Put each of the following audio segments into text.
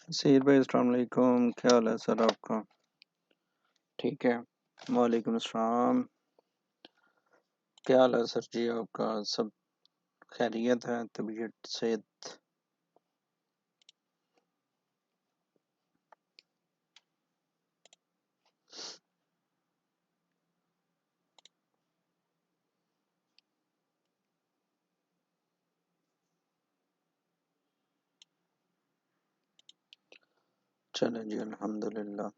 सीर भाई अस्सलाम वालेकुम, क्या हाल है सर आपका? ठीक है। वालेकुम अस्सलाम। क्या हाल है सर जी आपका? सब खैरियत है? तबीयत सेहत? चले जी अल्हम्दुलिल्लाह।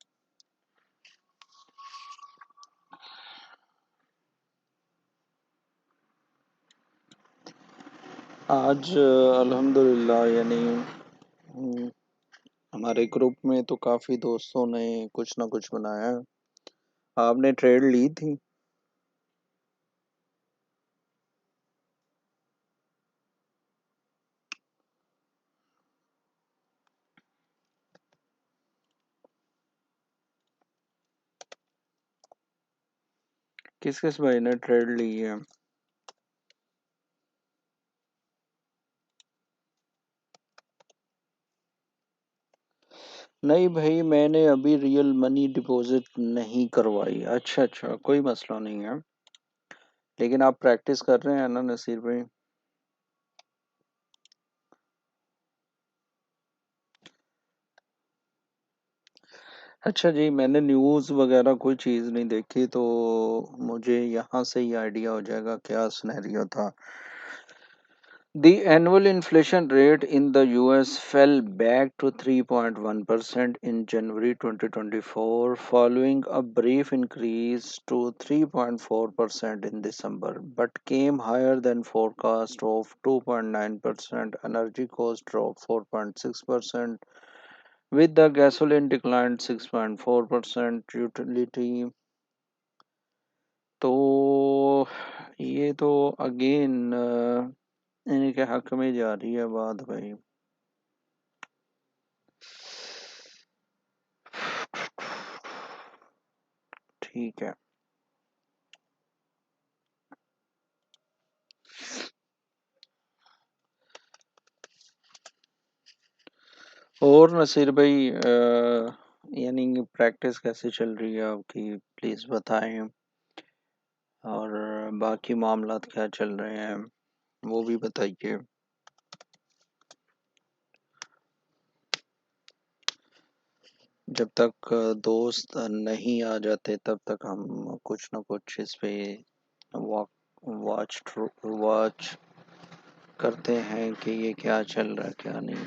आज अल्हम्दुलिल्लाह यानी हमारे ग्रुप में तो काफ़ी दोस्तों ने कुछ ना कुछ बनाया है। आपने ट्रेड ली थी? किस किस भाई ने ट्रेड ली है? नहीं भाई, मैंने अभी रियल मनी डिपॉजिट नहीं करवाई। अच्छा अच्छा, कोई मसला नहीं है। लेकिन आप प्रैक्टिस कर रहे हैं ना नसीर भाई? अच्छा जी, मैंने न्यूज़ वगैरह कोई चीज़ नहीं देखी, तो मुझे यहाँ से ही आइडिया हो जाएगा क्या सिनेरियो था। The annual inflation rate in the US fell back to 3.1% in January 2024, following a brief increase to 3.4% in December, but came higher than forecast of 2.9%. Energy cost dropped 4.6%, with the gasoline declined 6.4%. Utility, तो ये तो again इन्हीं के हक में जा रही है बात भाई। ठीक है। और नसीर भाई यानी प्रैक्टिस कैसे चल रही है आपकी, प्लीज बताएं। और बाकी मामलात क्या चल रहे हैं वो भी बताइए। जब तक दोस्त नहीं आ जाते तब तक हम कुछ ना कुछ इस पे वॉच वॉच करते हैं कि ये क्या चल रहा है क्या नहीं।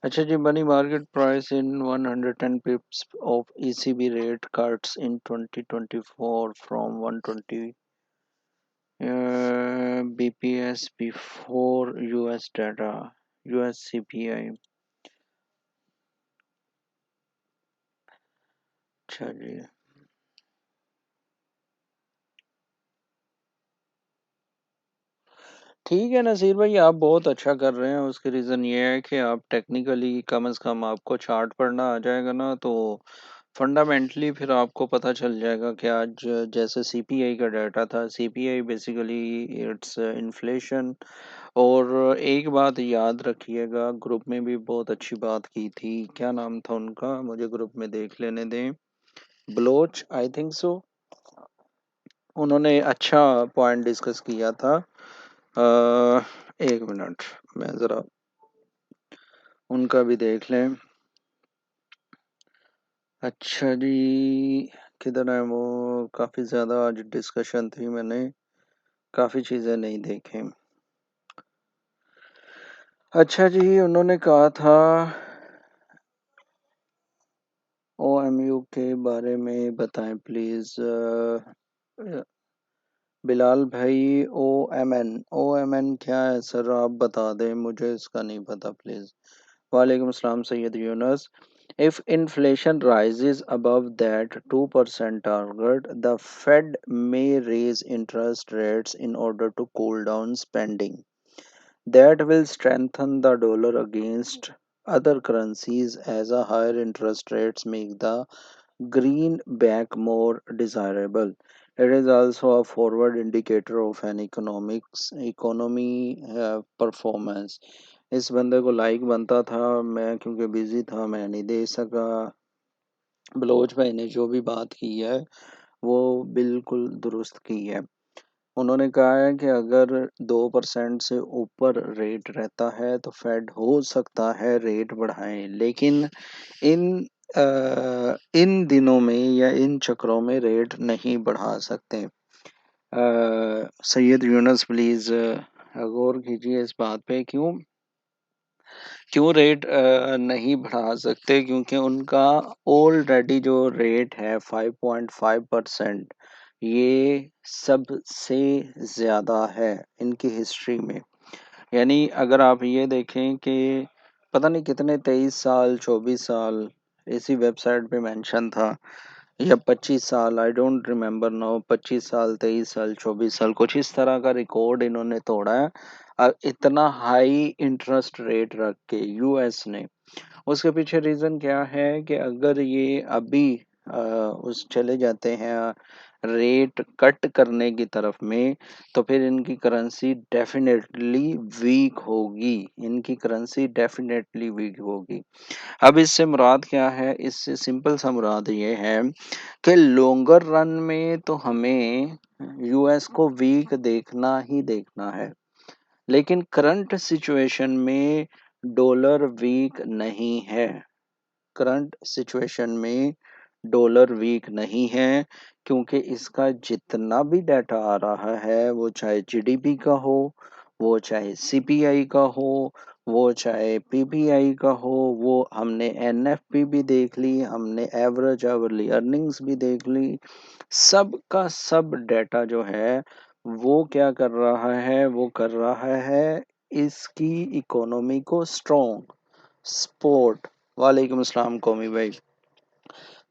अच्छा जी, money market price in 110 pips of ECB rate cuts in 2024 from 120 BPS before US data, US CPI। अच्छा जी, ठीक है नसीर भाई, आप बहुत अच्छा कर रहे हैं। उसकी रीज़न ये है कि आप टेक्निकली कम से कम आपको चार्ट पढ़ना आ जाएगा ना, तो फंडामेंटली फिर आपको पता चल जाएगा कि आज जैसे सीपीआई का डाटा था, सीपीआई बेसिकली इट्स इन्फ्लेशन। और एक बात याद रखिएगा, ग्रुप में भी बहुत अच्छी बात की थी, क्या नाम था उनका, मुझे ग्रुप में देख लेने दें, बलोच आई थिंक सो। उन्होंने अच्छा पॉइंट डिस्कस किया था। एक मिनट, मैं ज़रा उनका भी देख लें। अच्छा जी, किधर है वो? काफ़ी ज़्यादा आज डिस्कशन थी, मैंने काफ़ी चीज़ें नहीं देखी। अच्छा जी, उन्होंने कहा था ओएमयू के बारे में बताएं प्लीज़। बिलाल भाई, ओ एम एन क्या है सर, आप बता दें, मुझे इसका नहीं पता प्लीज़। वालेकुम अस्सलाम Syed Yunus. If inflation rises above that 2% target, the Fed may raise interest rates in order to cool down spending. That will strengthen the dollar against other currencies as a higher interest rates make the greenback more desirable. It is also a forward indicator of an economy performance. इस बंदे को like बनता था, मैं क्योंकि busy था मैं नहीं दे सका। बलोच भाई ने जो भी बात की है वो बिल्कुल दुरुस्त की है। उन्होंने कहा है कि अगर 2% से ऊपर रेट रहता है तो फेड हो सकता है रेट बढ़ाएं, लेकिन इन इन दिनों में या इन चक्रों में रेट नहीं बढ़ा सकते। सैयद यूनस प्लीज़ गौर कीजिए इस बात पे, क्यों क्यों रेट नहीं बढ़ा सकते, क्योंकि उनका ऑलरेडी जो रेट है 5.5%, ये सबसे ज़्यादा है इनकी हिस्ट्री में। यानी अगर आप ये देखें कि पता नहीं कितने 23 साल 24 साल, इसी वेबसाइट पे मेंशन था, या 25 साल, आई डोंट रिमेम्बर नाउ, 25 साल 23 साल 24 साल कुछ इस तरह का रिकॉर्ड इन्होंने तोड़ा है। इतना हाई इंटरेस्ट रेट रख के यूएस ने। उसके पीछे रीज़न क्या है कि अगर ये अभी उस चले जाते हैं रेट कट करने की तरफ में, तो फिर इनकी करेंसी डेफिनेटली वीक होगी, इनकी करेंसी डेफिनेटली वीक होगी। अब इससे मुराद क्या है? इससे सिंपल सा मुराद ये है कि लॉन्गर रन में तो हमें यूएस को वीक देखना ही देखना है, लेकिन करंट सिचुएशन में डॉलर वीक नहीं है। करंट सिचुएशन में डॉलर वीक नहीं है, क्योंकि इसका जितना भी डाटा आ रहा है, वो चाहे जीडीपी का हो, वो चाहे सीपीआई का हो, वो चाहे पीपीआई का हो, वो हमने एनएफपी भी देख ली, हमने एवरेज आवरली अर्निंग्स भी देख ली। सब का सब डाटा जो है वो क्या कर रहा है? वो कर रहा है इसकी इकोनॉमी को स्ट्रॉन्ग सपोर्ट। वालेकुम अस्सलाम कौमी भाई।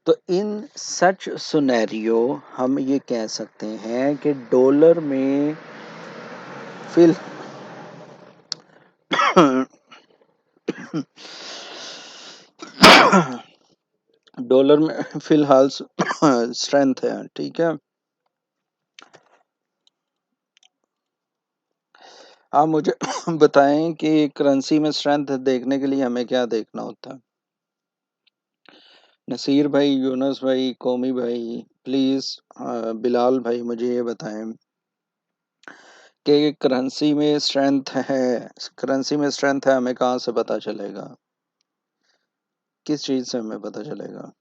तो इन सच सुनेरियो हम ये कह सकते हैं कि डॉलर में फिल डॉलर में फिलहाल स्ट्रेंथ है, ठीक है। आप मुझे बताएं कि करेंसी में स्ट्रेंथ देखने के लिए हमें क्या देखना होता है? नसीर भाई, यूनुस भाई, कौमी भाई, प्लीज़ बिलाल भाई मुझे ये बताएं कि करेंसी में स्ट्रेंथ है, करेंसी में स्ट्रेंथ है, हमें कहाँ से पता चलेगा? किस चीज़ से हमें पता चलेगा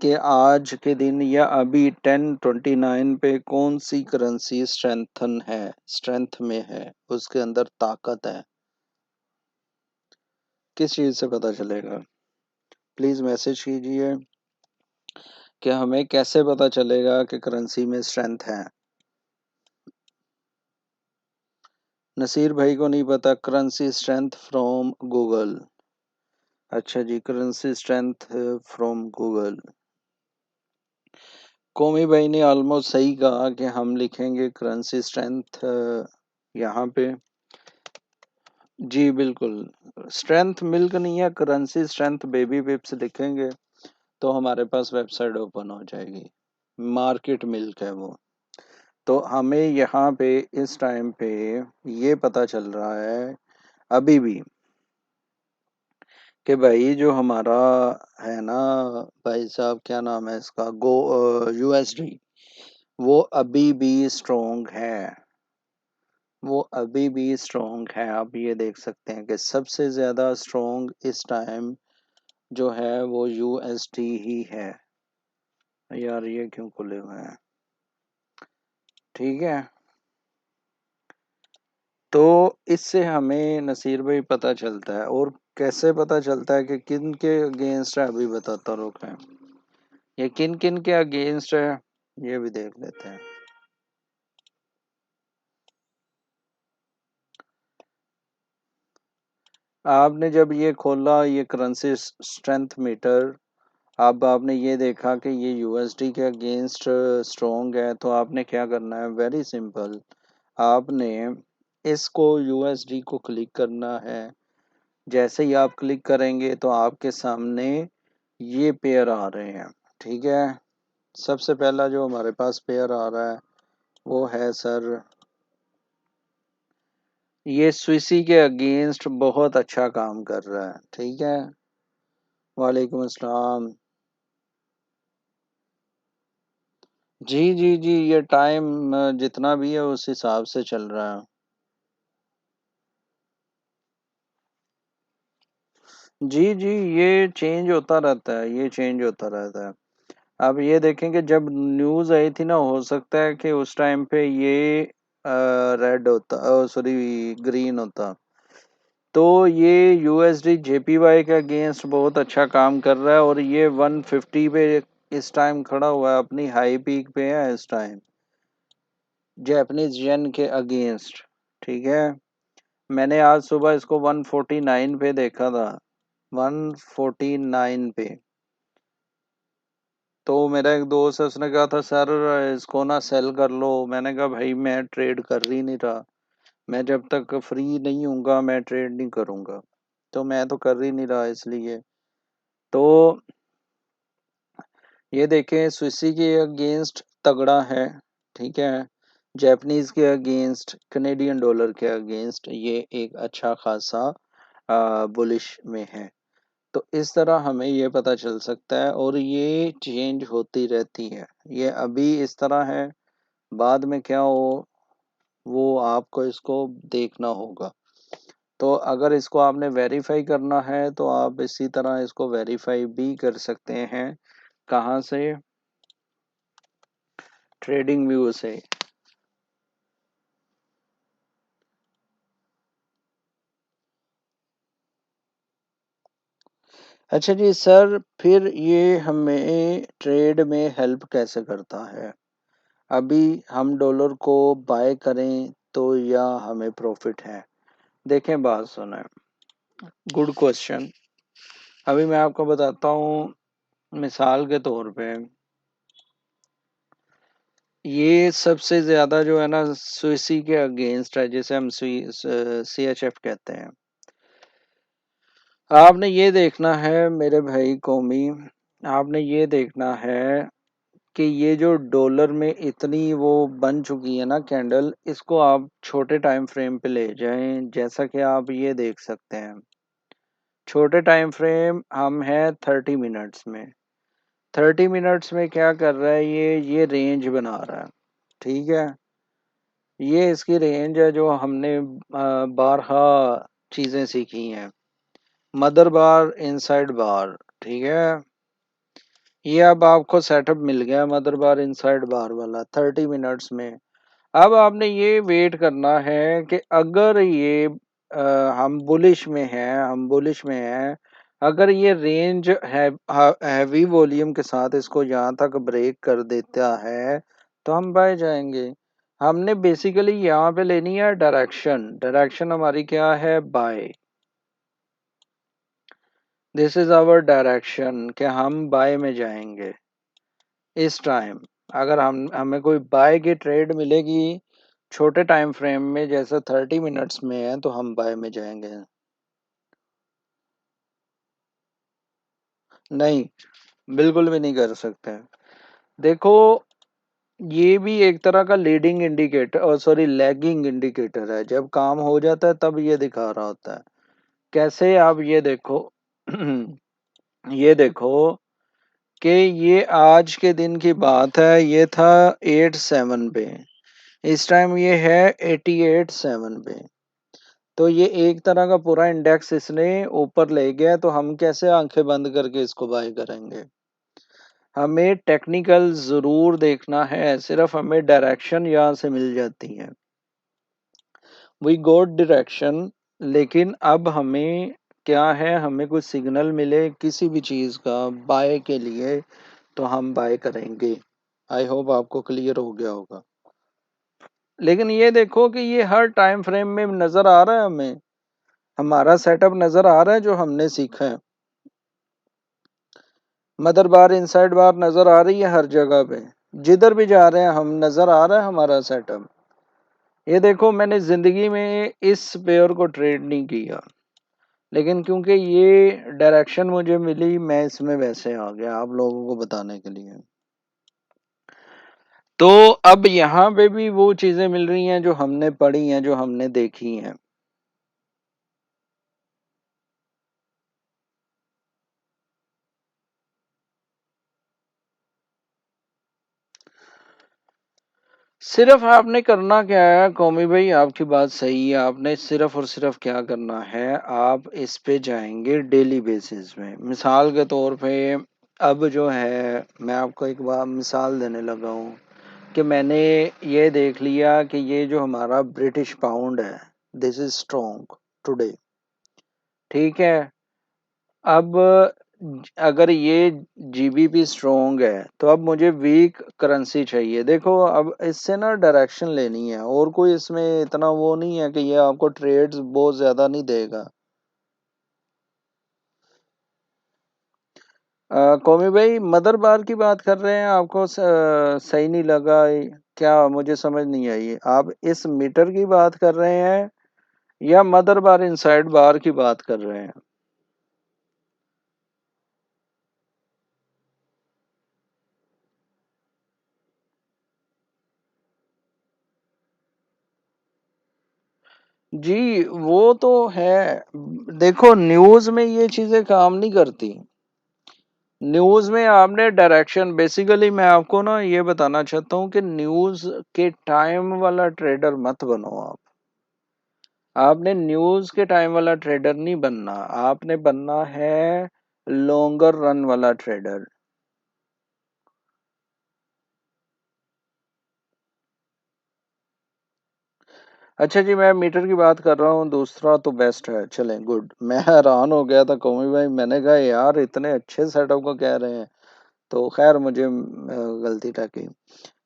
कि आज के दिन या अभी 10:29 पे कौन सी करेंसी स्ट्रेंथन है, स्ट्रेंथ में है, उसके अंदर ताकत है? किस चीज़ से पता चलेगा? प्लीज़ मैसेज कीजिए कि हमें कैसे पता चलेगा कि करेंसी में स्ट्रेंथ है। नसीर भाई को नहीं पता, करेंसी स्ट्रेंथ फ्रॉम गूगल। अच्छा जी, करेंसी स्ट्रेंथ फ्रॉम गूगल। कौमी भाई ने ऑलमोस्ट सही कहा कि हम लिखेंगे करेंसी स्ट्रेंथ यहाँ पे, जी, बिल्कुल। स्ट्रेंथ मिल्क नहीं है, करेंसी स्ट्रेंथ बेबी पिप्स लिखेंगे तो हमारे पास वेबसाइट ओपन हो जाएगी। मार्केट मिल्क है वो। तो हमें यहाँ पे इस टाइम पे ये पता चल रहा है अभी भी कि भाई जो हमारा है ना, भाई साहब क्या नाम है इसका, यूएसडी, वो अभी भी स्ट्रोंग है। वो अभी भी स्ट्रोंग है। आप ये देख सकते हैं कि सबसे ज्यादा स्ट्रोंग इस टाइम जो है वो यूएसडी ही है। यार ये क्यों खुले हुए हैं? ठीक है। तो इससे हमें नसीर भाई पता चलता है, और कैसे पता चलता है कि किन के अगेंस्ट है, अभी बताता रुक है। ये किन किन के अगेंस्ट है ये भी देख लेते हैं। आपने जब ये खोला ये करेंसी स्ट्रेंथ मीटर, अब आपने ये देखा कि ये यूएसडी के अगेंस्ट स्ट्रोंग है, तो आपने क्या करना है, वेरी सिंपल। आपने इसको यूएसडी को क्लिक करना है। जैसे ही आप क्लिक करेंगे तो आपके सामने ये पेयर आ रहे हैं। ठीक है। सबसे पहला जो हमारे पास पेयर आ रहा है वो है सर, ये स्विसी के अगेंस्ट बहुत अच्छा काम कर रहा है। ठीक है। वालेकुम अस्सलाम। जी जी जी, ये टाइम जितना भी है उस हिसाब से चल रहा है। जी जी, ये चेंज होता रहता है, ये चेंज होता रहता है। अब ये देखें कि जब न्यूज़ आई थी ना, हो सकता है कि उस टाइम पे ये रेड होता, सॉरी ग्रीन होता। तो ये यूएसडी जेपीवाई के अगेंस्ट बहुत अच्छा काम कर रहा है, और ये 150 पे इस टाइम खड़ा हुआ है, अपनी हाई पीक पे है इस टाइम, जैपनीज येन के अगेंस्ट। ठीक है। मैंने आज सुबह इसको 149 पे देखा था, 149 पे। तो मेरा एक दोस्त है, उसने कहा था सर इसको ना सेल कर लो। मैंने कहा भाई मैं ट्रेड कर ही नहीं रहा, मैं जब तक फ्री नहीं हूँगा मैं ट्रेड नहीं करूँगा। तो मैं तो कर ही नहीं रहा इसलिए। तो ये देखें स्विसी के अगेंस्ट तगड़ा है। ठीक है। जापानीज के अगेंस्ट, कनेडियन डॉलर के अगेंस्ट ये एक अच्छा खासा बुलिश में है। तो इस तरह हमें ये पता चल सकता है, और ये चेंज होती रहती है। ये अभी इस तरह है, बाद में क्या हो वो आपको इसको देखना होगा। तो अगर इसको आपने वेरीफाई करना है तो आप इसी तरह इसको वेरीफाई भी कर सकते हैं। कहाँ से? ट्रेडिंग व्यू से। अच्छा जी सर, फिर ये हमें ट्रेड में हेल्प कैसे करता है? अभी हम डॉलर को बाय करें तो या हमें प्रॉफिट है? देखें, बात सुने। Good question. अभी मैं आपको बताता हूँ, मिसाल के तौर पे ये सबसे ज्यादा जो है ना स्विसी के अगेंस्ट है, जिसे हम CHF कहते हैं। आपने ये देखना है मेरे भाई कौमी, आपने ये देखना है कि ये जो डॉलर में इतनी वो बन चुकी है ना कैंडल, इसको आप छोटे टाइम फ्रेम पे ले जाएं। जैसा कि आप ये देख सकते हैं, छोटे टाइम फ्रेम हम है 30 मिनट्स में। 30 मिनट्स में क्या कर रहा है, ये रेंज बना रहा है। ठीक है। ये इसकी रेंज है जो हमने बारहा चीजें सीखी हैं। मदर बार, इनसाइड बार। ठीक है। ये अब आपको सेटअप मिल गया, मदर बार इनसाइड बार वाला 30 मिनट्स में। अब आपने ये वेट करना है कि अगर ये हम बुलिश में हैं, हम बुलिश में हैं, अगर ये रेंज है हैवी वॉल्यूम के साथ इसको यहाँ तक ब्रेक कर देता है तो हम बाय जाएंगे। हमने बेसिकली यहाँ पे लेनी है डायरेक्शन। डायरेक्शन हमारी क्या है? Buy. This is our direction कि हम बाय में जाएंगे इस टाइम। अगर हम हमें कोई बाय की ट्रेड मिलेगी छोटे टाइम फ्रेम में जैसे 30 मिनट्स में है तो हम बाय में जाएंगे। नहीं, बिल्कुल भी नहीं कर सकते। देखो, ये भी एक तरह का लीडिंग इंडिकेटर और सॉरी लैगिंग इंडिकेटर है। जब काम हो जाता है तब ये दिखा रहा होता है। कैसे, आप ये देखो ये देखो कि ये आज के दिन की बात है, ये था 87 पे, इस टाइम ये है 88.7 पे। तो ये एक तरह का पूरा इंडेक्स इसने ऊपर ले गया, तो हम कैसे आंखें बंद करके इसको बाय करेंगे। हमें टेक्निकल जरूर देखना है, सिर्फ हमें डायरेक्शन यहाँ से मिल जाती है। वी गॉट डायरेक्शन, लेकिन अब हमें क्या है, हमें कुछ सिग्नल मिले किसी भी चीज का बाय के लिए तो हम बाय करेंगे। आई होप आपको क्लियर हो गया होगा। लेकिन ये देखो कि ये हर टाइम फ्रेम में नजर आ रहा है हमें, हमारा सेटअप नजर आ रहा है जो हमने सीखा है। मदर बार इनसाइड बार नजर आ रही है हर जगह पे, जिधर भी जा रहे हैं हम नजर आ रहा है हमारा सेटअप। ये देखो, मैंने जिंदगी में इस पेयर को ट्रेड नहीं किया, लेकिन क्योंकि ये डायरेक्शन मुझे मिली मैं इसमें वैसे आ गया आप लोगों को बताने के लिए। तो अब यहाँ पे भी वो चीजें मिल रही हैं जो हमने पढ़ी हैं, जो हमने देखी हैं। सिर्फ आपने करना क्या है कौमी भाई, आपकी बात सही है। आपने सिर्फ और सिर्फ क्या करना है, आप इस पे जाएंगे डेली बेसिस में। मिसाल के तौर पे अब जो है, मैं आपको एक बार मिसाल देने लगा हूँ कि मैंने ये देख लिया कि ये जो हमारा ब्रिटिश पाउंड है, दिस इज स्ट्रॉन्ग टुडे। ठीक है। अब अगर ये जीबीपी स्ट्रोंग है तो अब मुझे वीक करेंसी चाहिए। देखो, अब इससे ना डायरेक्शन लेनी है, और कोई इसमें इतना वो नहीं है कि ये आपको ट्रेड्स बहुत ज्यादा नहीं देगा। कौमी भाई, मदर बार की बात कर रहे हैं, आपको सही नहीं लगा क्या? मुझे समझ नहीं आई, आप इस मीटर की बात कर रहे हैं या मदर बार इनसाइड बार की बात कर रहे हैं? जी, वो तो है। देखो, न्यूज़ में ये चीज़ें काम नहीं करती। न्यूज़ में आपने डायरेक्शन, बेसिकली मैं आपको ना ये बताना चाहता हूँ कि न्यूज़ के टाइम वाला ट्रेडर मत बनो आप। आपने न्यूज़ के टाइम वाला ट्रेडर नहीं बनना, आपने बनना है लॉन्गर रन वाला ट्रेडर। अच्छा जी, मैं मीटर की बात कर रहा हूँ, दूसरा तो बेस्ट है। चलें, गुड। मैं हैरान हो गया था कौमी भाई, मैंने कहा यार इतने अच्छे सेटअप को कह रहे हैं। तो खैर मुझे गलती टकी।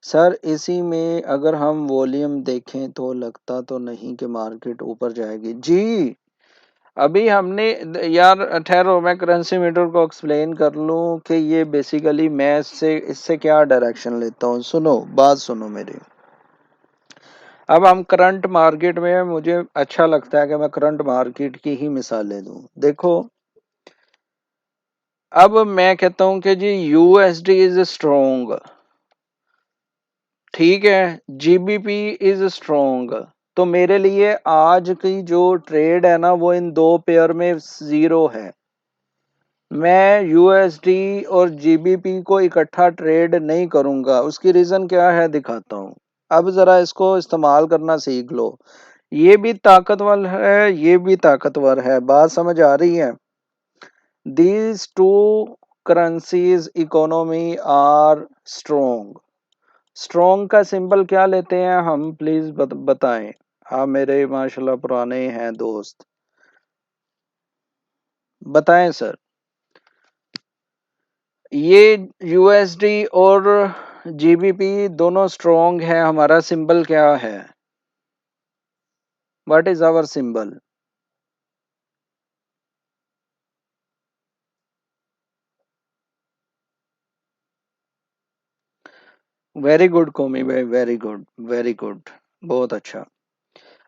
सर, इसी में अगर हम वॉल्यूम देखें तो लगता तो नहीं कि मार्केट ऊपर जाएगी जी। अभी हमने यार ठहरो, मैं करेंसी मीटर को एक्सप्लेन कर लूं कि ये बेसिकली मैं इससे क्या डायरेक्शन लेता हूँ। सुनो, बात सुनो मेरी। अब हम करंट मार्केट में, मुझे अच्छा लगता है कि मैं करंट मार्केट की ही मिसालें दूं। देखो, अब मैं कहता हूं कि जी यूएसडी इज स्ट्रोंग, ठीक है, जीबीपी इज स्ट्रोंग। तो मेरे लिए आज की जो ट्रेड है ना, वो इन दो पेयर में जीरो है। मैं यूएसडी और जीबीपी को इकट्ठा ट्रेड नहीं करूंगा। उसकी रीजन क्या है दिखाता हूं। अब जरा इसको इस्तेमाल करना सीख लो। ये भी ताकतवर है, ये भी ताकतवर है। बात समझ आ रही है? These two currencies economy are strong. Strong का सिंबल क्या लेते हैं हम, प्लीज बताएं। आप मेरे माशाल्लाह पुराने हैं दोस्त, बताएं सर। ये यूएसडी और जीबीपी दोनों स्ट्रोंग है, हमारा सिंबल क्या है? What is our symbol? Very good Qaumi भाई, वेरी गुड, वेरी गुड। बहुत अच्छा।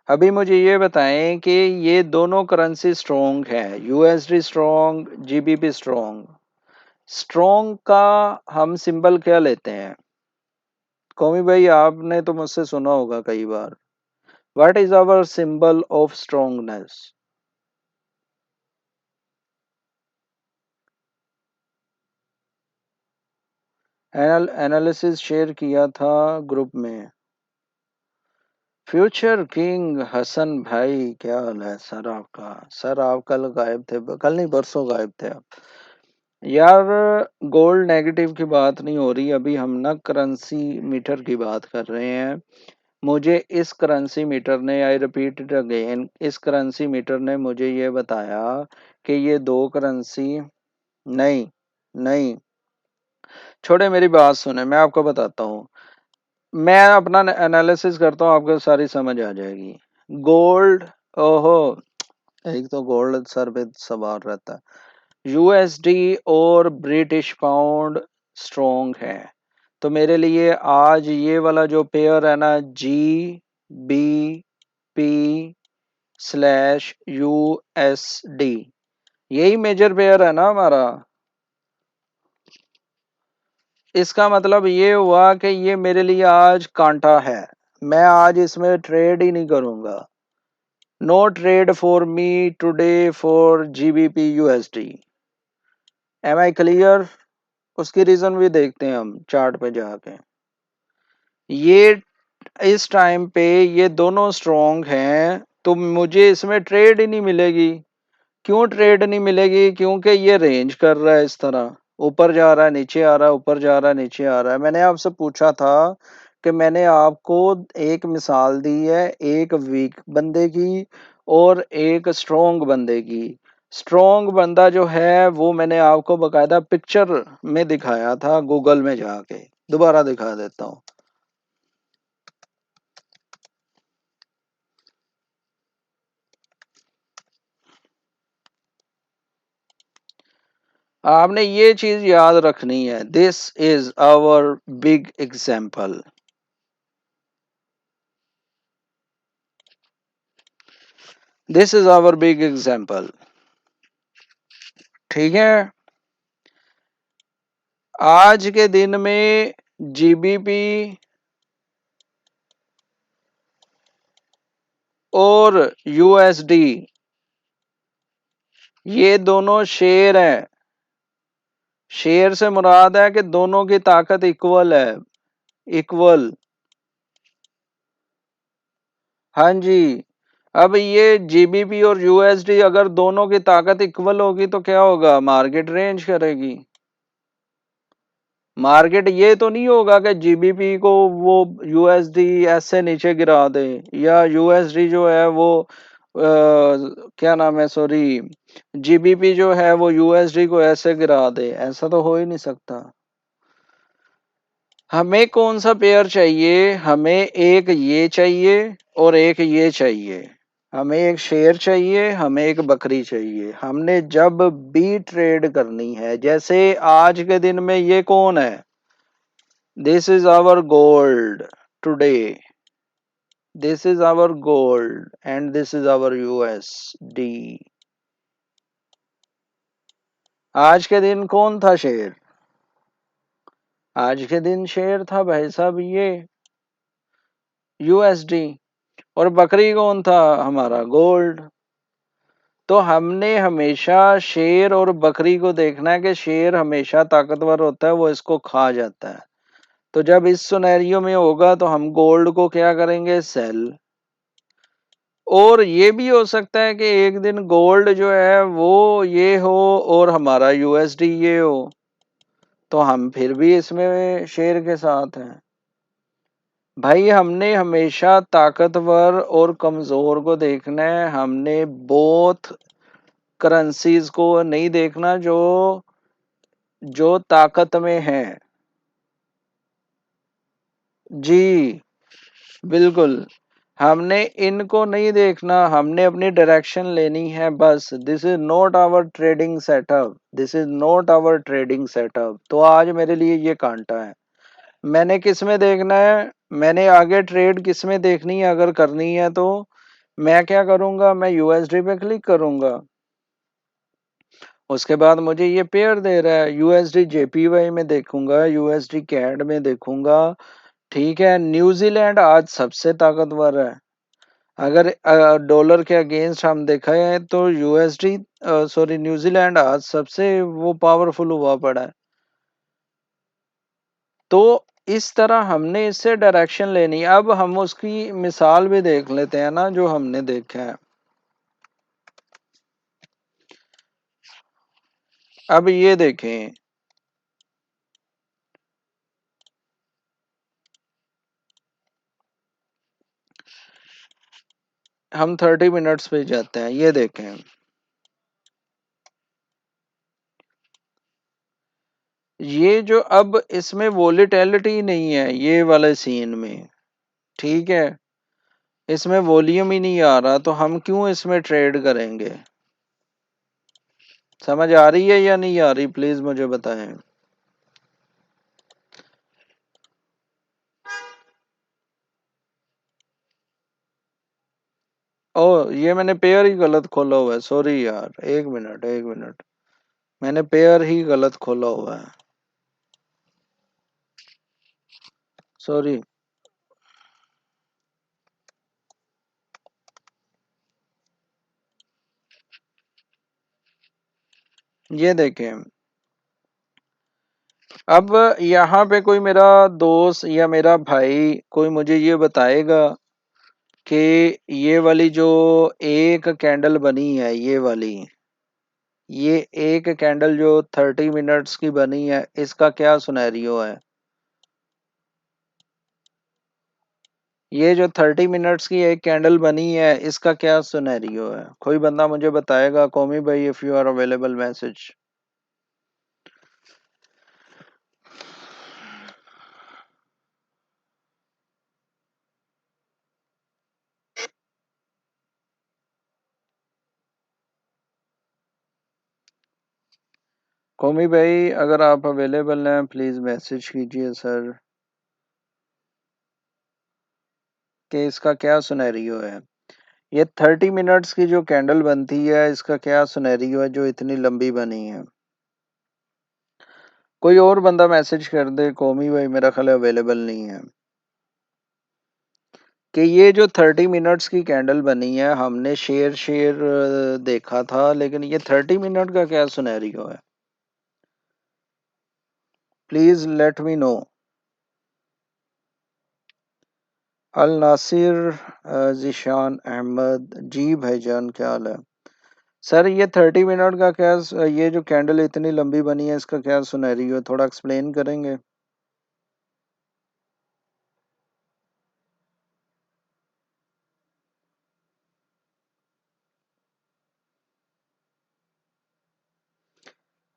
अभी मुझे ये बताएं कि ये दोनों करेंसी स्ट्रॉन्ग है, USD strong, GBP strong. Strong का हम सिंबल क्या लेते हैं? कौमी भाई, आपने तो मुझसे सुना होगा कई बार। What is our symbol of strongness? Analysis share किया था ग्रुप में। फ्यूचर किंग हसन भाई, क्या हाल है सर आपका? सर आप कल गायब थे, कल नहीं परसों गायब थे आप। यार, गोल्ड नेगेटिव की बात नहीं हो रही, अभी हम ना करेंसी मीटर की बात कर रहे हैं। मुझे इस करेंसी मीटर ने, आई रिपीट इट अगेन, इस करेंसी मीटर ने मुझे ये बताया कि ये दो करेंसी। नहीं, नहीं, छोड़े, मेरी बात सुने, मैं आपको बताता हूँ। मैं अपना एनालिसिस करता हूँ, आपको सारी समझ आ जाएगी। गोल्ड, ओहो, एक तो गोल्ड सर पे सवार रहता है। यूएसडी और ब्रिटिश पाउंड स्ट्रॉन्ग है। तो मेरे लिए आज ये वाला जो पेयर है ना, G B P slash USD, यही मेजर पेयर है ना हमारा। इसका मतलब ये हुआ कि ये मेरे लिए आज कांटा है। मैं आज इसमें ट्रेड ही नहीं करूंगा। No trade for me today for GBP USD. Am I clear? उसकी रीजन भी देखते हैं हम चार्ट पे जाके। ये इस टाइम पे ये दोनों स्ट्रॉन्ग हैं, तो मुझे इसमें ट्रेड ही नहीं मिलेगी। क्यों ट्रेड नहीं मिलेगी? क्योंकि ये रेंज कर रहा है इस तरह, ऊपर जा रहा है, नीचे आ रहा है, ऊपर जा रहा है, नीचे आ रहा है। मैंने आपसे पूछा था कि मैंने आपको एक मिसाल दी है, एक वीक बंदे की और एक स्ट्रॉन्ग बंदे की। स्ट्रॉन्ग बंदा जो है वो मैंने आपको बकायदा पिक्चर में दिखाया था, गूगल में जाके। दोबारा दिखा देता हूँ। आपने ये चीज याद रखनी है, this is our big example. This is our big example. ठीक है। आज के दिन में जीबीपी और यूएसडी, ये दोनों शेर हैं। शेर से मुराद है कि दोनों की ताकत इक्वल है। इक्वल। हाँ जी। अब ये जीबीपी और यूएसडी अगर दोनों की ताकत इक्वल होगी तो क्या होगा? मार्केट रेंज करेगी। मार्केट ये तो नहीं होगा कि जीबीपी को वो यूएसडी ऐसे नीचे गिरा दे, या यूएसडी जो है वो क्या नाम है, सॉरी, जीबीपी जो है वो यूएसडी को ऐसे गिरा दे। ऐसा तो हो ही नहीं सकता। हमें कौन सा पेयर चाहिए? हमें एक ये चाहिए और एक ये चाहिए। हमें एक शेर चाहिए, हमें एक बकरी चाहिए। हमने जब भी ट्रेड करनी है, जैसे आज के दिन में ये कौन है? This is our gold today. This is our gold and this is our USD. आज के दिन कौन था शेर? आज के दिन शेर था भाई साहब ये यूएसडी। और बकरी कौन था? हमारा गोल्ड। तो हमने हमेशा शेर और बकरी को देखना है कि शेर हमेशा ताकतवर होता है, वो इसको खा जाता है। तो जब इस सिनेरियो में होगा तो हम गोल्ड को क्या करेंगे? सेल। और ये भी हो सकता है कि एक दिन गोल्ड जो है वो ये हो और हमारा यूएसडी ये हो, तो हम फिर भी इसमें शेर के साथ हैं। भाई, हमने हमेशा ताकतवर और कमजोर को देखना है। हमने बोथ करेंसीज को नहीं देखना जो जो ताकत में है। जी, बिल्कुल। हमने इनको नहीं देखना, हमने अपनी डायरेक्शन लेनी है बस। This is not our trading setup. This is not our trading setup. तो आज मेरे लिए ये कांटा है। मैंने किस में देखना है, मैंने आगे ट्रेड किस में देखनी है अगर करनी है तो मैं क्या करूंगा, मैं यूएसडी पे क्लिक करूंगा। उसके बाद मुझे ये पेयर दे रहा है, यूएसडी जेपीवाई में देखूंगा, यूएसडी कैड में देखूंगा। ठीक है, न्यूजीलैंड आज सबसे ताकतवर है। अगर डॉलर के अगेंस्ट हम देखें तो यूएसडी, सॉरी, न्यूजीलैंड आज सबसे वो पावरफुल हुआ पड़ा है। तो इस तरह हमने इससे डायरेक्शन लेनी है। अब हम उसकी मिसाल भी देख लेते हैं ना, जो हमने देखा है। अब ये देखें, हम 30 मिनट्स पे जाते हैं, ये देखें। ये जो अब इसमें वोलेटिलिटी नहीं है ये वाले सीन में, ठीक है, इसमें वॉल्यूम ही नहीं आ रहा, तो हम क्यों इसमें ट्रेड करेंगे? समझ आ रही है या नहीं आ रही, प्लीज मुझे बताएं। ओ, ये मैंने पेयर ही गलत खोला हुआ है, सॉरी यार, एक मिनट एक मिनट, मैंने पेयर ही गलत खोला हुआ है, सॉरी। ये देखें, अब यहाँ पे कोई मेरा दोस्त या मेरा भाई कोई मुझे ये बताएगा कि ये वाली जो एक कैंडल बनी है, ये एक कैंडल जो 30 मिनट्स की बनी है, इसका क्या सुनैरियो है? ये जो 30 मिनट्स की एक कैंडल बनी है, इसका क्या सुनैरियो है? कोई बंदा मुझे बताएगा? कौमी भाई, if you are available, message. Qaumi भाई, अगर आप अवेलेबल हैं प्लीज मैसेज कीजिए सर, कि इसका क्या सुनैरियो है। ये 30 मिनट्स की जो कैंडल बनती है, इसका क्या सुनैरियो है जो इतनी लंबी बनी है? कोई और बंदा मैसेज कर दे, कौमी भाई मेरा ख्याल अवेलेबल नहीं है। कि ये जो 30 मिनट्स की कैंडल बनी है, हमने शेयर शेयर देखा था, लेकिन ये 30 मिनट का क्या सुनैरियो है? Please let me know. Al Nasir, Zeeshan Ahmed ji, भाईजान क्या हाल है? सर ये 30 मिनट का क्या, ये जो कैंडल इतनी लंबी बनी है, इसका क्या सुनैरियो है, थोड़ा एक्सप्लेन करेंगे?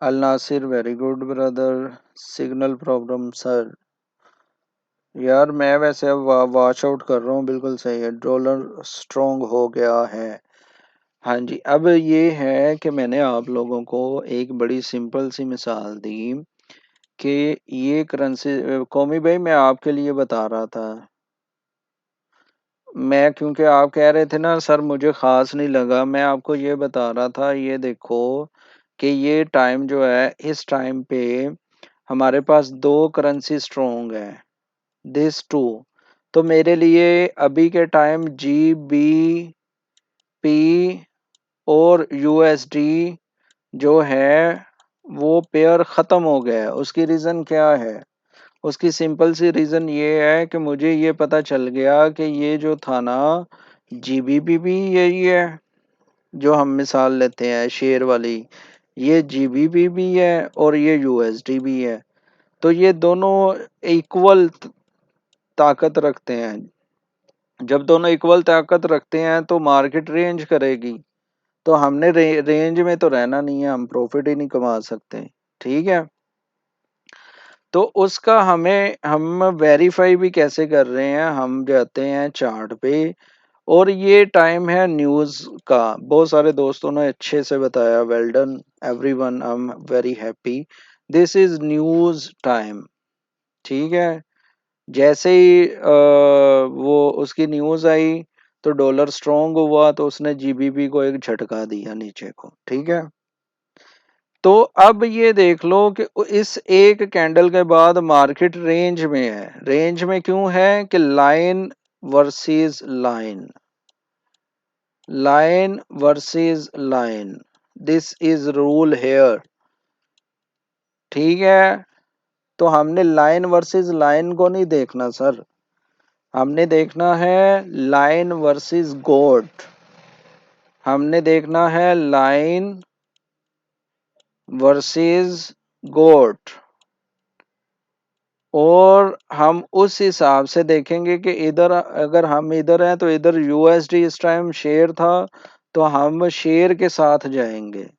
Al Nasir, very good brother. Signal problem sir. यार मैं वैसे अब वॉच आउट कर रहा हूँ, बिल्कुल सही है, डॉलर स्ट्रॉन्ग हो गया है। हाँ जी, अब ये है कि मैंने आप लोगों को एक बड़ी सिंपल सी मिसाल दी कि ये करेंसी, कौमी भाई मैं आपके लिए बता रहा था। मैं, क्योंकि आप कह रहे थे ना सर मुझे खास नहीं लगा, मैं आपको ये बता रहा था, ये देखो कि ये टाइम जो है, इस टाइम पे हमारे पास दो करेंसी स्ट्रॉन्ग है, दिस टू। तो मेरे लिए अभी के टाइम GBP और USD जो है वो पेयर ख़त्म हो गया है। उसकी रीज़न क्या है? उसकी सिंपल सी रीज़न ये है कि मुझे ये पता चल गया कि ये जो था ना, GBP भी यही है, जो हम मिसाल लेते हैं शेयर वाली, ये GBP भी है और ये USD भी है। तो ये दोनों इक्वल ताकत रखते हैं। जब दोनों इक्वल ताकत रखते हैं तो मार्केट रेंज करेगी। तो हमने रेंज में तो रहना नहीं है, हम प्रॉफिट ही नहीं कमा सकते। ठीक है, तो उसका हम वेरीफाई भी कैसे कर रहे हैं, हम जाते हैं चार्ट पे, और ये टाइम है न्यूज़ का। बहुत सारे दोस्तों ने अच्छे से बताया, well done everyone, I am very happy. This is news time. ठीक है, जैसे ही वो उसकी न्यूज आई तो डॉलर स्ट्रांग हुआ तो उसने जीबीपी को एक झटका दिया नीचे को, ठीक है। तो अब ये देख लो कि इस एक कैंडल के बाद मार्केट रेंज में है। रेंज में क्यों है कि line versus line, line versus line, this is rule here, ठीक है। तो हमने लाइन वर्सेस लाइन को नहीं देखना सर, हमने देखना है लाइन वर्सेस गोट, हमने देखना है लाइन वर्सेस गोट। और हम उस हिसाब से देखेंगे कि इधर अगर हम इधर हैं तो इधर यूएसडी इस टाइम शेयर था, तो हम शेयर के साथ जाएंगे,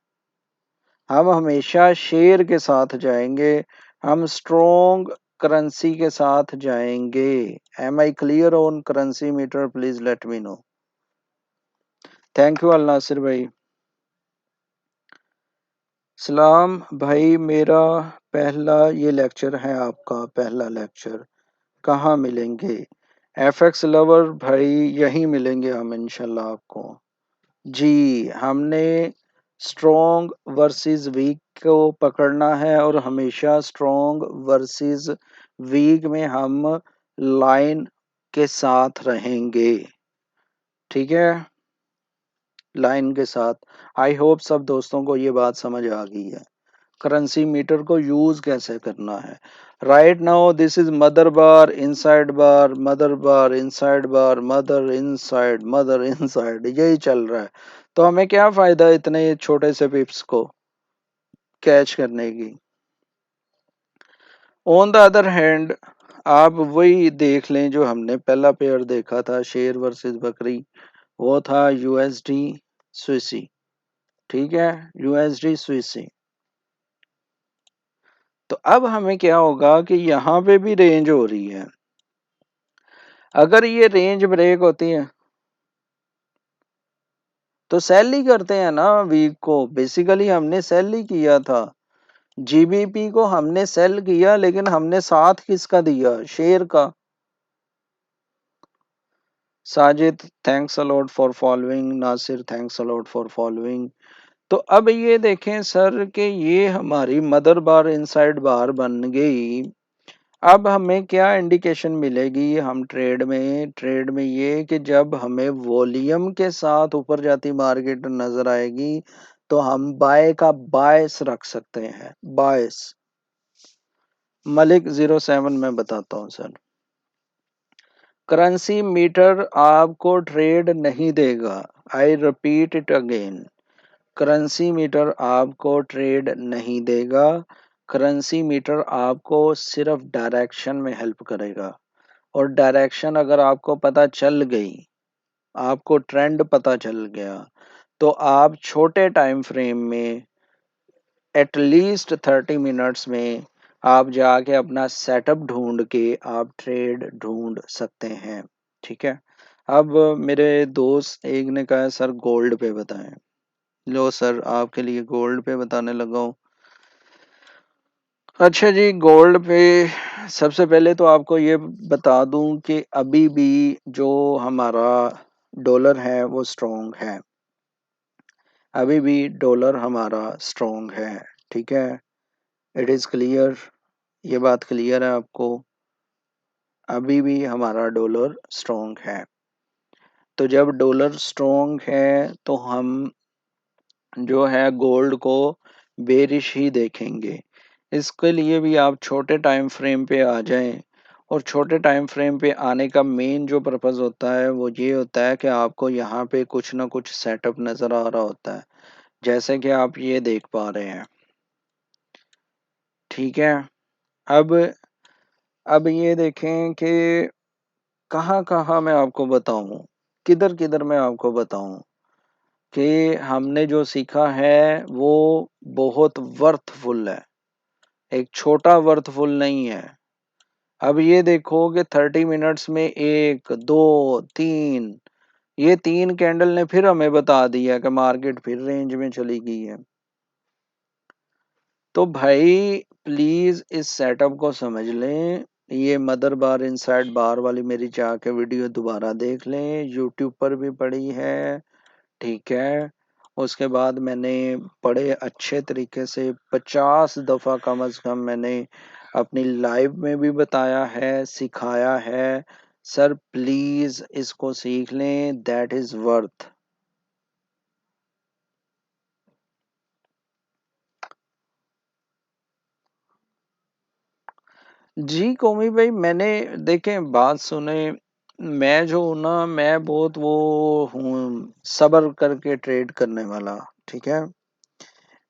हम हमेशा शेयर के साथ जाएंगे, हम स्ट्रॉन्ग करेंसी के साथ जाएंगे। Am I clear on currency meter, please let me know. Thank you Al Nasir भाई। सलाम भाई, मेरा पहला ये लेक्चर है, आपका पहला लेक्चर, कहाँ मिलेंगे? एफएक्स लवर भाई, यहीं मिलेंगे हम इंशाल्लाह आपको। जी, हमने स्ट्रॉन्ग वर्सेस वीक को पकड़ना है और हमेशा स्ट्रॉन्ग वर्सेस वीक में हम लाइन के साथ रहेंगे, ठीक है, लाइन के साथ। आई होप सब दोस्तों को ये बात समझ आ गई है करेंसी मीटर को यूज कैसे करना है। Right now this is mother bar inside bar, mother bar inside bar, mother inside, यही चल रहा है। तो हमें क्या फायदा इतने छोटे से पिप्स को कैच करने की। ऑन द अदर हैंड आप वही देख लें जो हमने पहला पेयर देखा था, शेर वर्सेस बकरी, वो था यूएसडी स्विसी, ठीक है, यूएसडी स्विसी। तो अब हमें क्या होगा कि यहाँ पे भी रेंज हो रही है, अगर ये रेंज ब्रेक होती है तो सेल ही करते हैं ना वीक को, बेसिकली हमने सेल ही किया था, जीबीपी को हमने सेल किया, लेकिन हमने साथ किसका दिया? शेयर का। Sajid thanks a lot for following, Nasir thanks a lot for following. तो अब ये देखें सर कि ये हमारी मदर बार इनसाइड बार बन गई। अब हमें क्या इंडिकेशन मिलेगी हम ट्रेड में ये कि जब हमें वॉल्यूम के साथ ऊपर जाती मार्केट नजर आएगी तो हम बाय का बायस रख सकते हैं, बायस। मलिक 07 में बताता हूं सर, करेंसी मीटर आपको ट्रेड नहीं देगा, I repeat it again, currency meter आपको ट्रेड नहीं देगा, करेंसी मीटर आपको सिर्फ डायरेक्शन में हेल्प करेगा। और डायरेक्शन अगर आपको पता चल गई, आपको ट्रेंड पता चल गया, तो आप छोटे टाइम फ्रेम में एटलीस्ट 30 मिनट्स में आप जाके अपना सेटअप ढूंढ के आप ट्रेड ढूंढ सकते हैं, ठीक है। अब मेरे दोस्त एक ने कहा सर गोल्ड पे बताएं, लो सर आपके लिए गोल्ड पे बताने लगा हूँ। अच्छा जी, गोल्ड पे सबसे पहले तो आपको ये बता दूं कि अभी भी जो हमारा डॉलर है वो स्ट्रॉन्ग है, अभी भी डॉलर हमारा स्ट्रॉन्ग है, ठीक है, इट इज़ क्लियर, ये बात क्लियर है आपको, अभी भी हमारा डॉलर स्ट्रॉन्ग है। तो जब डॉलर स्ट्रॉन्ग है तो हम जो है गोल्ड को बेरिश ही देखेंगे। इसके लिए भी आप छोटे टाइम फ्रेम पे आ जाएं, और छोटे टाइम फ्रेम पे आने का मेन जो पर्पस होता है वो ये होता है कि आपको यहाँ पे कुछ ना कुछ सेटअप नज़र आ रहा होता है, जैसे कि आप ये देख पा रहे हैं, ठीक है। अब अब ये देखें कि कहाँ कहाँ मैं आपको बताऊं, किधर किधर मैं आपको बताऊं कि हमने जो सीखा है वो बहुत वर्थफुल है, एक छोटा वर्थफुल नहीं है। अब ये देखो कि 30 मिनट्स में एक दो तीन, ये तीन कैंडल ने फिर हमें बता दिया कि मार्केट फिर रेंज में चली गई है। तो भाई प्लीज इस सेटअप को समझ लें, ये मदर बार इनसाइड बार वाली मेरी जाके वीडियो दोबारा देख लें, यूट्यूब पर भी पड़ी है, ठीक है। उसके बाद मैंने बड़े अच्छे तरीके से 50 दफ़ा कम अज़ कम मैंने अपनी लाइव में भी बताया है, सिखाया है। सर प्लीज़ इसको सीख लें, दैट इज़ वर्थ। जी, कौमी भाई मैंने देखें बात सुने, मैं जो हूँ ना मैं बहुत वो हूँ सब्र करके ट्रेड करने वाला, ठीक है?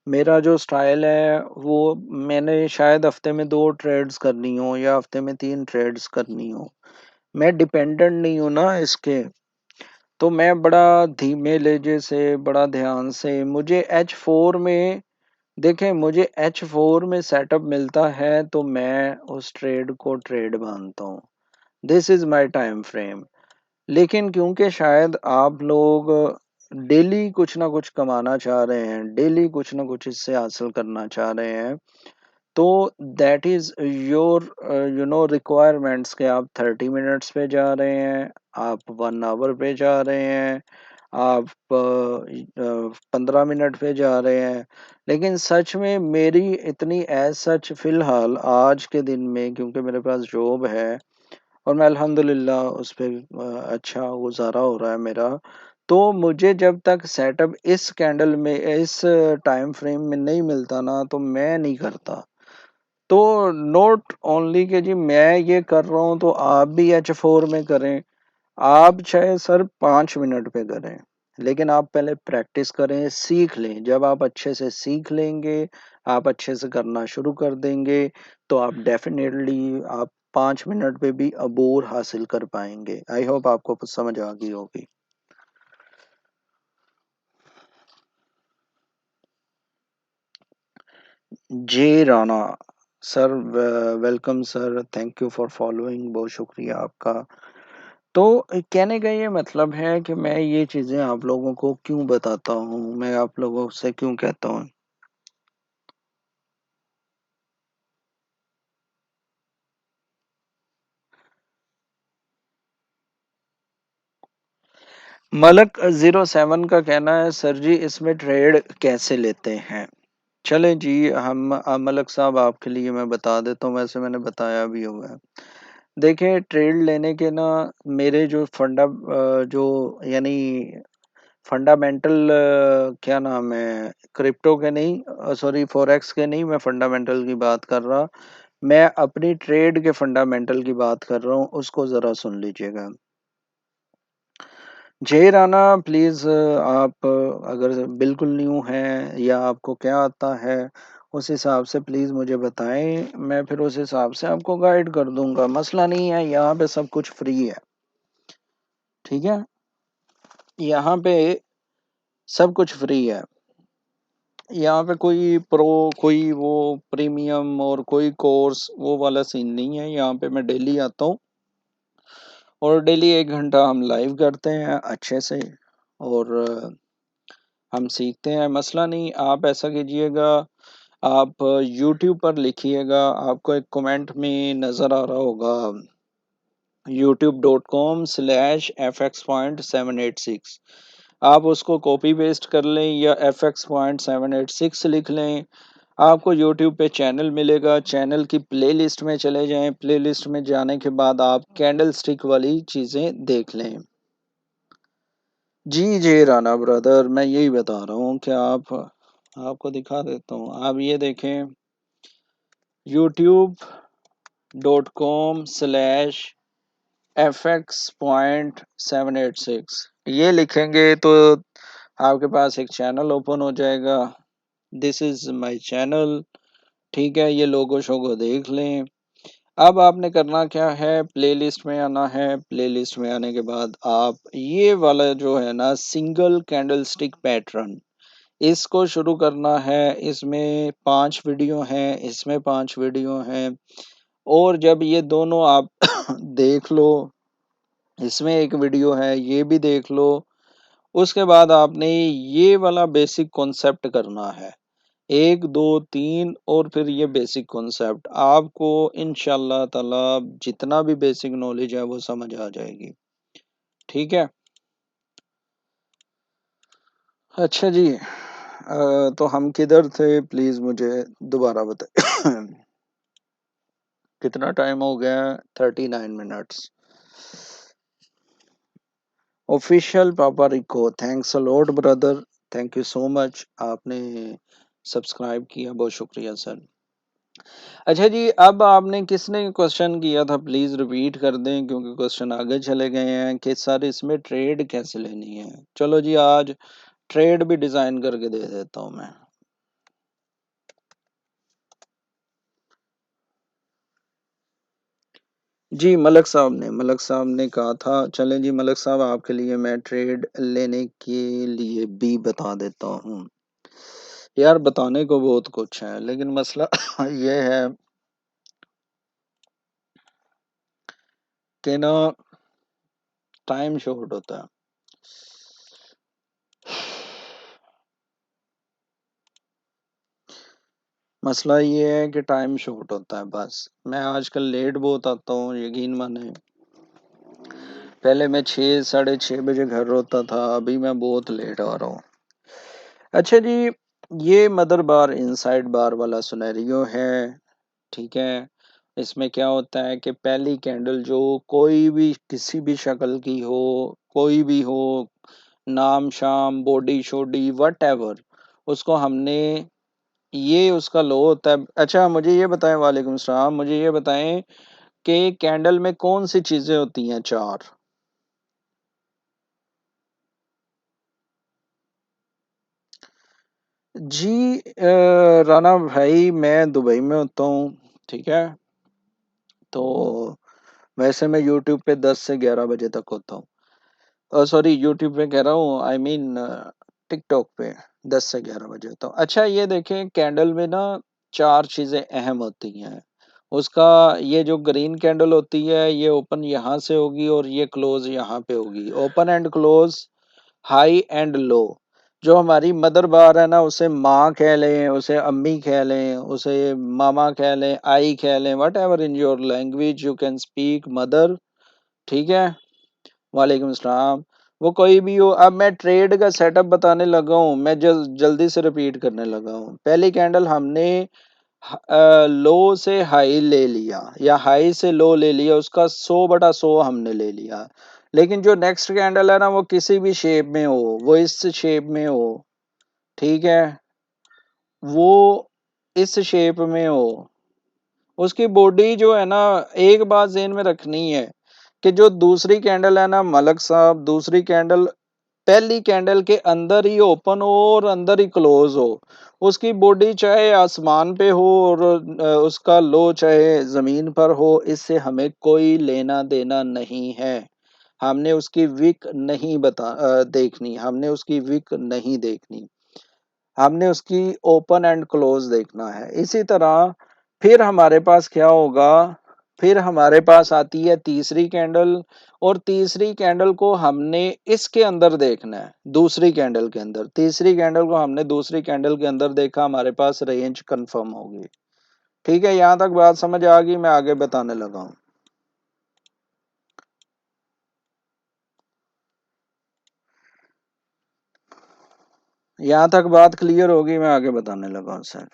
मेरा जो स्टाइल है वो मैंने शायद हफ्ते में 2 ट्रेड्स करनी हो या हफ्ते में 3 ट्रेड्स करनी हो। मैं डिपेंडेंट नहीं हूँ ना इसके, तो मैं बड़ा धीमे लहजे से, बड़ा ध्यान से मुझे H4 में देखें मुझे H4 में सेटअप मिलता है तो मैं उस ट्रेड को ट्रेड मानता हूँ। This is my time frame. लेकिन क्योंकि शायद आप लोग डेली कुछ ना कुछ कमाना चाह रहे हैं, डेली कुछ ना कुछ इससे हासिल करना चाह रहे हैं, तो दैट इज़ योर रिक्वायरमेंट्स कि आप 30 मिनट्स पे जा रहे हैं, आप 1 आवर पे जा रहे हैं, आप 15 मिनट पे जा रहे हैं। लेकिन सच में मेरी इतनी एज़ सच फ़िलहाल आज के दिन में क्योंकि मेरे पास जॉब है और मैं अल्हम्दुलिल्लाह उस पे अच्छा गुज़ारा हो रहा है मेरा। तो मुझे जब तक सेटअप इस कैंडल में इस टाइम फ्रेम में नहीं मिलता ना तो मैं नहीं करता। तो नॉट ओनली कि जी मैं ये कर रहा हूँ तो आप भी H4 में करें। आप चाहे सर 5 मिनट पे करें, लेकिन आप पहले प्रैक्टिस करें, सीख लें। जब आप अच्छे से सीख लेंगे, आप अच्छे से करना शुरू कर देंगे, तो आप डेफ़िनेटली आप 5 मिनट पे भी अबूर हासिल कर पाएँगे। आई होप आपको कुछ समझ आ गई होगी। J Rana sir welcome sir, thank you for following, बहुत शुक्रिया आपका। तो कहने का ये मतलब है कि मैं ये चीज़ें आप लोगों को क्यों बताता हूँ, मैं आप लोगों से क्यों कहता हूँ। मलक 07 का कहना है सर जी इसमें ट्रेड कैसे लेते हैं? चलें जी हम मलक साहब आपके लिए मैं बता देता हूँ, वैसे मैंने बताया भी हुआ है। देखिए ट्रेड लेने के ना मेरे जो जो यानी फंडामेंटल क्या नाम है क्रिप्टो के नहीं सॉरी फॉरेक्स के नहीं, मैं फंडामेंटल की बात कर रहा। मैं अपनी ट्रेड के फंडामेंटल की बात कर रहा हूँ, उसको ज़रा सुन लीजिएगा। जय राना प्लीज़ आप अगर बिल्कुल न्यू हैं या आपको क्या आता है, उस हिसाब से प्लीज़ मुझे बताएँ, मैं फिर उस हिसाब से आपको गाइड कर दूँगा। मसला नहीं है, यहाँ पे सब कुछ फ्री है, ठीक है? यहाँ पे सब कुछ फ्री है। यहाँ पे कोई वो प्रीमियम और कोई कोर्स वो वाला सीन नहीं है। यहाँ पे मैं डेली आता हूँ और डेली 1 घंटा हम लाइव करते हैं अच्छे से और हम सीखते हैं। मसला नहीं, आप ऐसा कीजिएगा, आप यूट्यूब पर लिखिएगा, आपको एक कमेंट में नज़र आ रहा होगा youtube.com/fx.786। आप उसको कॉपी पेस्ट कर लें या fx.786 लिख लें। आपको यूट्यूब पे चैनल मिलेगा, चैनल की प्लेलिस्ट में चले जाएँ, प्लेलिस्ट में जाने के बाद आप कैंडल स्टिक वाली चीज़ें देख लें। जी, जी, राना ब्रदर मैं यही बता रहा हूँ कि आप आपको दिखा देता हूँ। आप ये देखें youtube.com/fx.786 ये लिखेंगे तो आपके पास एक चैनल ओपन हो जाएगा। दिस इज़ माय चैनल, ठीक है? ये लोगो शोगो देख लें। अब आपने करना क्या है, प्लेलिस्ट में आना है, प्लेलिस्ट में आने के बाद आप ये वाला जो है ना सिंगल कैंडलस्टिक पैटर्न, इसको शुरू करना है। इसमें 5 वीडियो हैं, इसमें 5 वीडियो हैं और जब ये दोनों आप देख लो, इसमें एक वीडियो है, ये भी देख लो, उसके बाद आपने ये वाला बेसिक कॉन्सेप्ट करना है। 1, 2, 3 और फिर ये बेसिक कॉन्सेप्ट आपको इंशाल्लाह ताला जितना भी बेसिक नॉलेज है वो समझ आ जाएगी। ठीक है? अच्छा जी। तो हम किधर थे प्लीज़ मुझे दोबारा बताइए। कितना टाइम हो गया? 39 minutes. Official Papa Rico, thanks a lot brother, thank you so much, आपने सब्सक्राइब किया, बहुत शुक्रिया सर। अच्छा जी, अब आपने किसने क्वेश्चन किया था प्लीज रिपीट कर दें क्योंकि क्वेश्चन आगे चले गए हैं कि सर इसमें ट्रेड कैसे लेनी है। चलो जी, आज ट्रेड भी डिजाइन करके दे देता हूं मैं। जी, मलक साहब ने कहा था। चलें जी मलक साहब, आपके लिए मैं ट्रेड लेने के लिए भी बता देता हूँ। यार बताने को बहुत कुछ है लेकिन मसला ये है कि ना टाइम शॉर्ट होता है। मसला ये है कि टाइम शॉर्ट होता है बस। मैं आजकल लेट बहुत आता हूँ, यकीन माने। पहले मैं 6 साढ़े 6 बजे घर होता था, अभी मैं बहुत लेट आ रहा हूँ। अच्छा जी, ये मदर बार इनसाइड बार वाला सिनेरियो है। ठीक है, इसमें क्या होता है कि पहली कैंडल जो कोई भी किसी भी शक्ल की हो, कोई भी हो, नाम शाम बॉडी शोडी वट एवर, उसको हमने, ये उसका लो होता है। अच्छा मुझे ये बताएं, वालेकुम सलाम, मुझे ये बताएं कि कैंडल में कौन सी चीजें होती हैं? चार। जी राना भाई, मैं दुबई में होता हूँ। ठीक है, तो वैसे मैं यूट्यूब पे 10 से 11 बजे तक होता हूँ। सॉरी, यूट्यूब पे कह रहा हूँ, आई मीन टिकटॉक पे 10 से 11 बजे होता हूँ। अच्छा ये देखें, कैंडल में ना चार चीजें अहम होती हैं। उसका, ये जो ग्रीन कैंडल होती है ये ओपन यहाँ से होगी और ये क्लोज यहाँ पे होगी। Open and close, high and low. जो हमारी मदर बार है ना, उसे माँ कह लें, उसे अम्मी कह लें, उसे मामा कह लें, आई कह लें, what ever in your language you can speak mother. ठीक है, वालेकुम सलाम। वो कोई भी हो। अब मैं ट्रेड का सेटअप बताने लगा हूँ, मैं जल्दी से रिपीट करने लगा हूँ। पहली कैंडल हमने लो से हाई ले लिया या हाई से लो ले लिया, उसका 100/100 हमने ले लिया। लेकिन जो नेक्स्ट कैंडल है ना, वो किसी भी शेप में हो, वो इस शेप में हो, ठीक है, वो इस शेप में हो, उसकी बॉडी जो है ना, एक बात ज़हन में रखनी है कि जो दूसरी कैंडल है ना मलक साहब, दूसरी कैंडल पहली कैंडल के अंदर ही ओपन हो और अंदर ही क्लोज हो। उसकी बॉडी चाहे आसमान पे हो और उसका लो चाहे जमीन पर हो, इससे हमें कोई लेना देना नहीं है। हमने उसकी विक नहीं देखनी, हमने उसकी विक नहीं देखनी, हमने उसकी ओपन एंड क्लोज देखना है। इसी तरह फिर हमारे पास क्या होगा, फिर हमारे पास आती है तीसरी कैंडल, और तीसरी कैंडल को हमने इसके अंदर देखना है, दूसरी कैंडल के अंदर। तीसरी कैंडल को हमने दूसरी कैंडल के अंदर देखा, हमारे पास रेंज कंफर्म होगी। ठीक है, यहां तक बात समझ आ गई? मैं आगे बताने लगा हूं। यहां तक बात क्लियर होगी? मैं आगे बताने लगा हूं सर।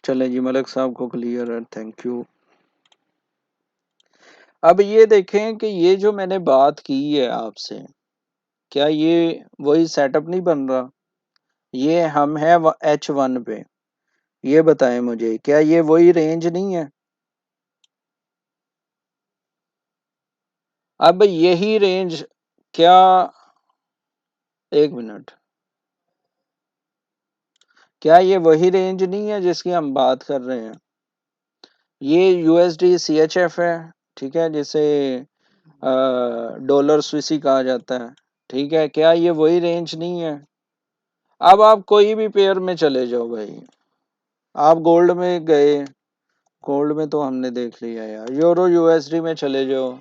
चले जी, मलिक साहब को क्लियर है, थैंक यू। अब ये देखें कि ये जो मैंने बात की है आपसे, क्या ये वही सेटअप नहीं बन रहा? ये हम है H1 पे। ये बताएं मुझे, क्या ये वही रेंज नहीं है? अब यही रेंज, क्या, एक मिनट, क्या ये वही रेंज नहीं है जिसकी हम बात कर रहे हैं? ये USD CHF है, ठीक है, जिसे डॉलर स्विसी कहा जाता है, ठीक है, क्या ये वही रेंज नहीं है? अब आप कोई भी पेयर में चले जाओ भाई, आप गोल्ड में गए, गोल्ड में तो हमने देख लिया यार, यूरो यूएसडी में चले जाओ,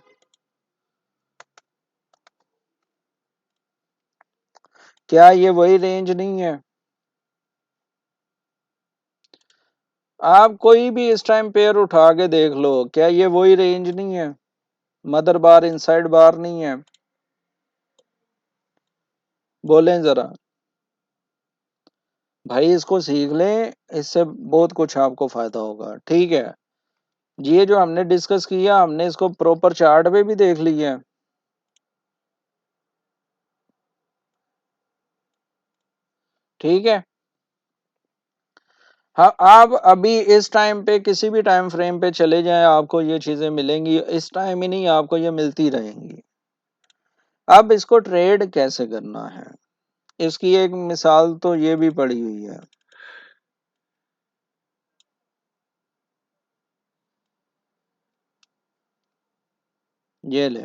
क्या ये वही रेंज नहीं है? आप कोई भी इस टाइम पेयर उठा के देख लो, क्या ये वही रेंज नहीं है? मदर बार इनसाइड बार नहीं है? बोलें जरा भाई, इसको सीख लें, इससे बहुत कुछ आपको फायदा होगा, ठीक है। ये जो हमने डिस्कस किया, हमने इसको प्रॉपर चार्ट पे भी देख लिया है, ठीक है। हाँ, आप अभी इस टाइम पे किसी भी टाइम फ्रेम पे चले जाएं, आपको ये चीजें मिलेंगी, इस टाइम ही नहीं, आपको ये मिलती रहेंगी। अब इसको ट्रेड कैसे करना है, इसकी एक मिसाल तो ये भी पड़ी हुई है। ये ले,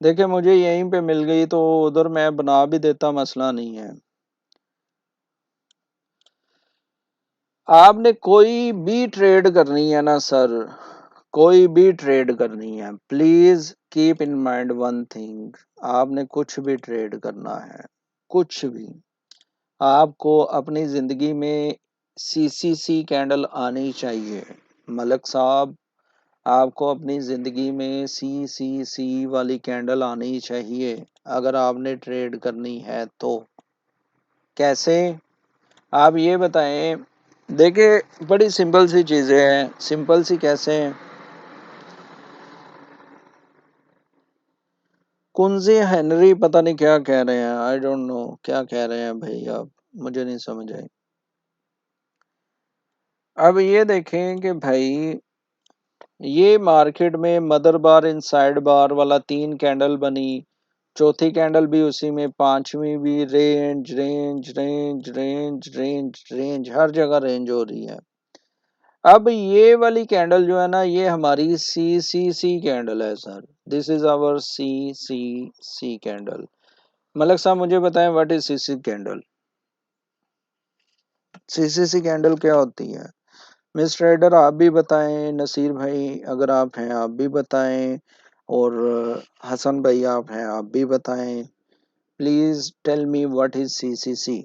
देखिए मुझे यहीं पे मिल गई तो उधर मैं बना भी देता, मसला नहीं है। आपने कोई भी ट्रेड करनी है ना सर, कोई भी ट्रेड करनी है, please keep in mind one thing, आपने कुछ भी ट्रेड करना है, कुछ भी, आपको अपनी जिंदगी में सीसीसी कैंडल आनी चाहिए। मलक साहब, आपको अपनी जिंदगी में सीसीसी वाली कैंडल आनी चाहिए, अगर आपने ट्रेड करनी है तो। कैसे, आप ये बताएं। देखिए, बड़ी सिंपल सी चीजें हैं, सिंपल सी कैसे हैं? कुंजी हेनरी पता नहीं क्या कह रहे हैं, आई डोंट नो क्या कह रहे हैं भाई आप, मुझे नहीं समझ आई। अब ये देखें कि भाई, ये मार्केट में मदर बार इनसाइड बार वाला तीन कैंडल बनी, चौथी कैंडल भी उसी में, पांचवी भी, range range range range range range, हर जगह रेंज हो रही है। अब ये वाली कैंडल जो है ना, ये हमारी सी सी सी कैंडल है sir, this is our C C C candle. Malak साहब मुझे बताएं, what is C C candle? C C C candle क्या होती है? मिस ट्रेडर आप भी बताएं, नसीर भाई अगर आप हैं आप भी बताएं, और हसन भाई आप हैं आप भी बताएं, please tell me what is C C C.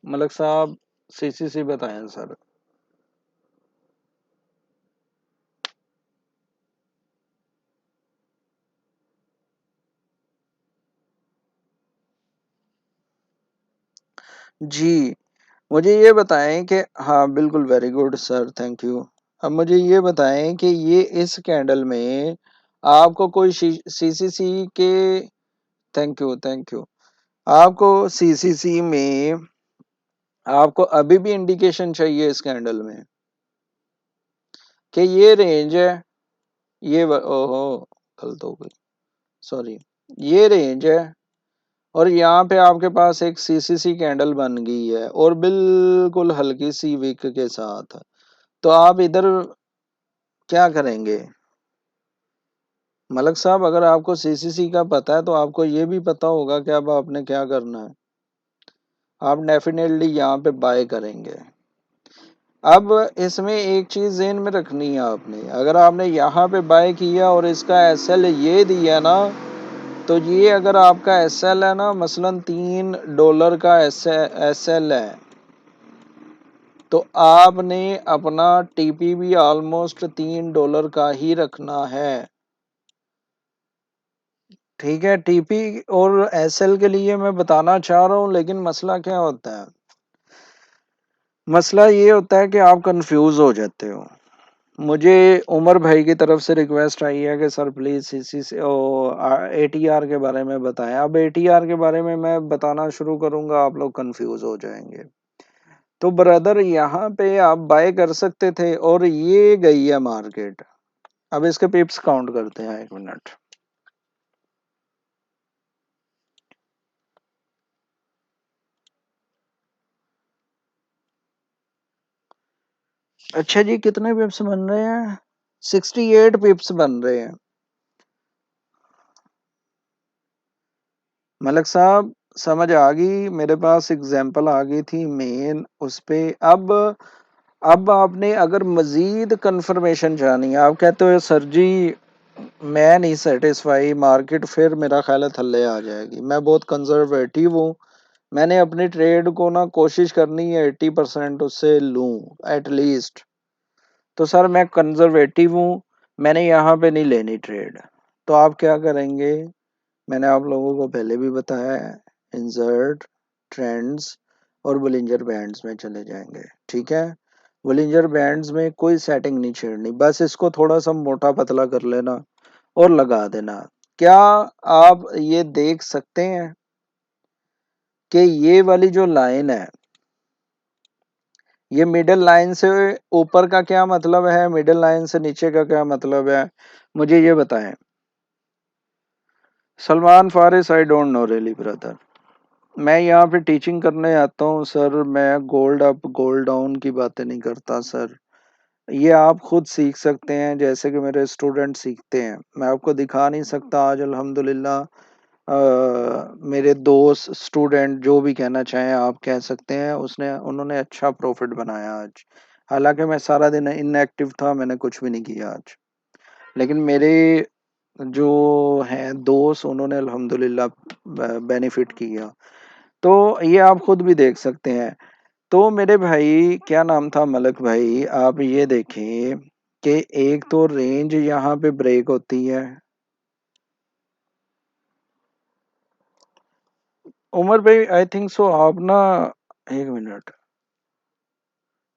Malak साहब सी सी सी बताएं सर। जी, मुझे ये बताएं कि, हाँ बिल्कुल, very good sir, thank you. अब मुझे ये बताएं कि ये इस कैंडल में आपको कोई सीसीसी के, थैंक यू थैंक यू, आपको सीसीसी में आपको अभी भी इंडिकेशन चाहिए इस कैंडल में कि ये रेंज है, ओहो, गलत हो गई, सॉरी, ये रेंज है, और यहाँ पे आपके पास एक सीसीसी कैंडल बन गई है, और बिल्कुल हल्की सी विक के साथ, तो आप इधर क्या करेंगे? मलक साहब, अगर आपको सीसीसी का पता है तो आपको ये भी पता होगा कि अब आपने क्या करना है, आप डेफिनेटली यहाँ पे बाय करेंगे। अब इसमें एक चीज ज़हन में रखनी है आपने, अगर आपने यहाँ पे बाय किया और इसका एसएल ये दिया ना, तो ये अगर आपका एसएल है ना, मसलन $3 का एसएल है, तो आपने अपना टीपी भी ऑलमोस्ट $3 का ही रखना है, ठीक है। टीपी और एसएल के लिए मैं बताना चाह रहा हूँ, लेकिन मसला क्या होता है, मसला ये होता है कि आप कंफ्यूज हो जाते हो। मुझे उमर भाई की तरफ से रिक्वेस्ट आई है कि सर प्लीज इसी से एटीआर के बारे में बताएं। अब एटीआर के बारे में मैं बताना शुरू करूंगा, आप लोग कंफ्यूज हो जाएंगे। तो ब्रदर, यहाँ पे आप बाय कर सकते थे, और ये गई है मार्केट। अब इसके पिप्स काउंट करते हैं, 1 मिनट। अच्छा जी, कितने पिप्स बन रहे हैं? 68 पिप्स बन रहे हैं। मलिक साहब, समझ आ गई, मेरे पास एग्जांपल आ गई थी मेन उस पे। अब आपने अगर मजीद कंफर्मेशन चाहनी है, आप कहते हो सर जी मैं नहीं सेटिस्फाई, मार्केट फिर मेरा ख्याल है थल्ले आ जाएगी। मैं बहुत कंजर्वेटिव हूँ, मैंने अपनी ट्रेड को ना कोशिश करनी है 80% उससे लूं एटलीस्ट। तो सर मैं कंजर्वेटिव हूँ, मैंने यहाँ पे नहीं लेनी ट्रेड। तो आप क्या करेंगे? मैंने आप लोगों को पहले भी बताया है, इंसर्ट, ट्रेंड्स और बुलिंजर बैंड्स में चले जाएंगे। ठीक है, बुलिंजर बैंड्स में कोई सेटिंग नहीं छेड़नी, बस इसको थोड़ा सा मोटा पतला कर लेना और लगा देना। क्या आप ये देख सकते हैं कि ये वाली जो लाइन है, ये मिडिल लाइन से ऊपर का क्या मतलब है, मिडिल लाइन से नीचे का क्या मतलब है, मुझे ये बताएं। सलमान फारिस, आई डोंट नो रियली ब्रदर। मैं यहाँ पे टीचिंग करने आता हूँ सर, मैं गोल्ड अप गोल्ड डाउन की बातें नहीं करता सर। ये आप खुद सीख सकते हैं जैसे कि मेरे स्टूडेंट सीखते हैं। मैं आपको दिखा नहीं सकता आज अल्हम्दुलिल्लाह, मेरे दोस्त स्टूडेंट जो भी कहना चाहें आप कह सकते हैं, उसने उन्होंने अच्छा प्रॉफिट बनाया आज। हालांकि मैं सारा दिन इनएक्टिव था, मैंने कुछ भी नहीं किया आज, लेकिन मेरे जो हैं दोस्त उन्होंने अल्हम्दुलिल्लाह बेनिफिट किया। तो ये आप खुद भी देख सकते हैं। तो मेरे भाई क्या नाम था, मलक भाई, आप ये देखें कि एक तो रेंज यहाँ पे ब्रेक होती है। उमर भाई आई थिंक सो आप ना, एक मिनट,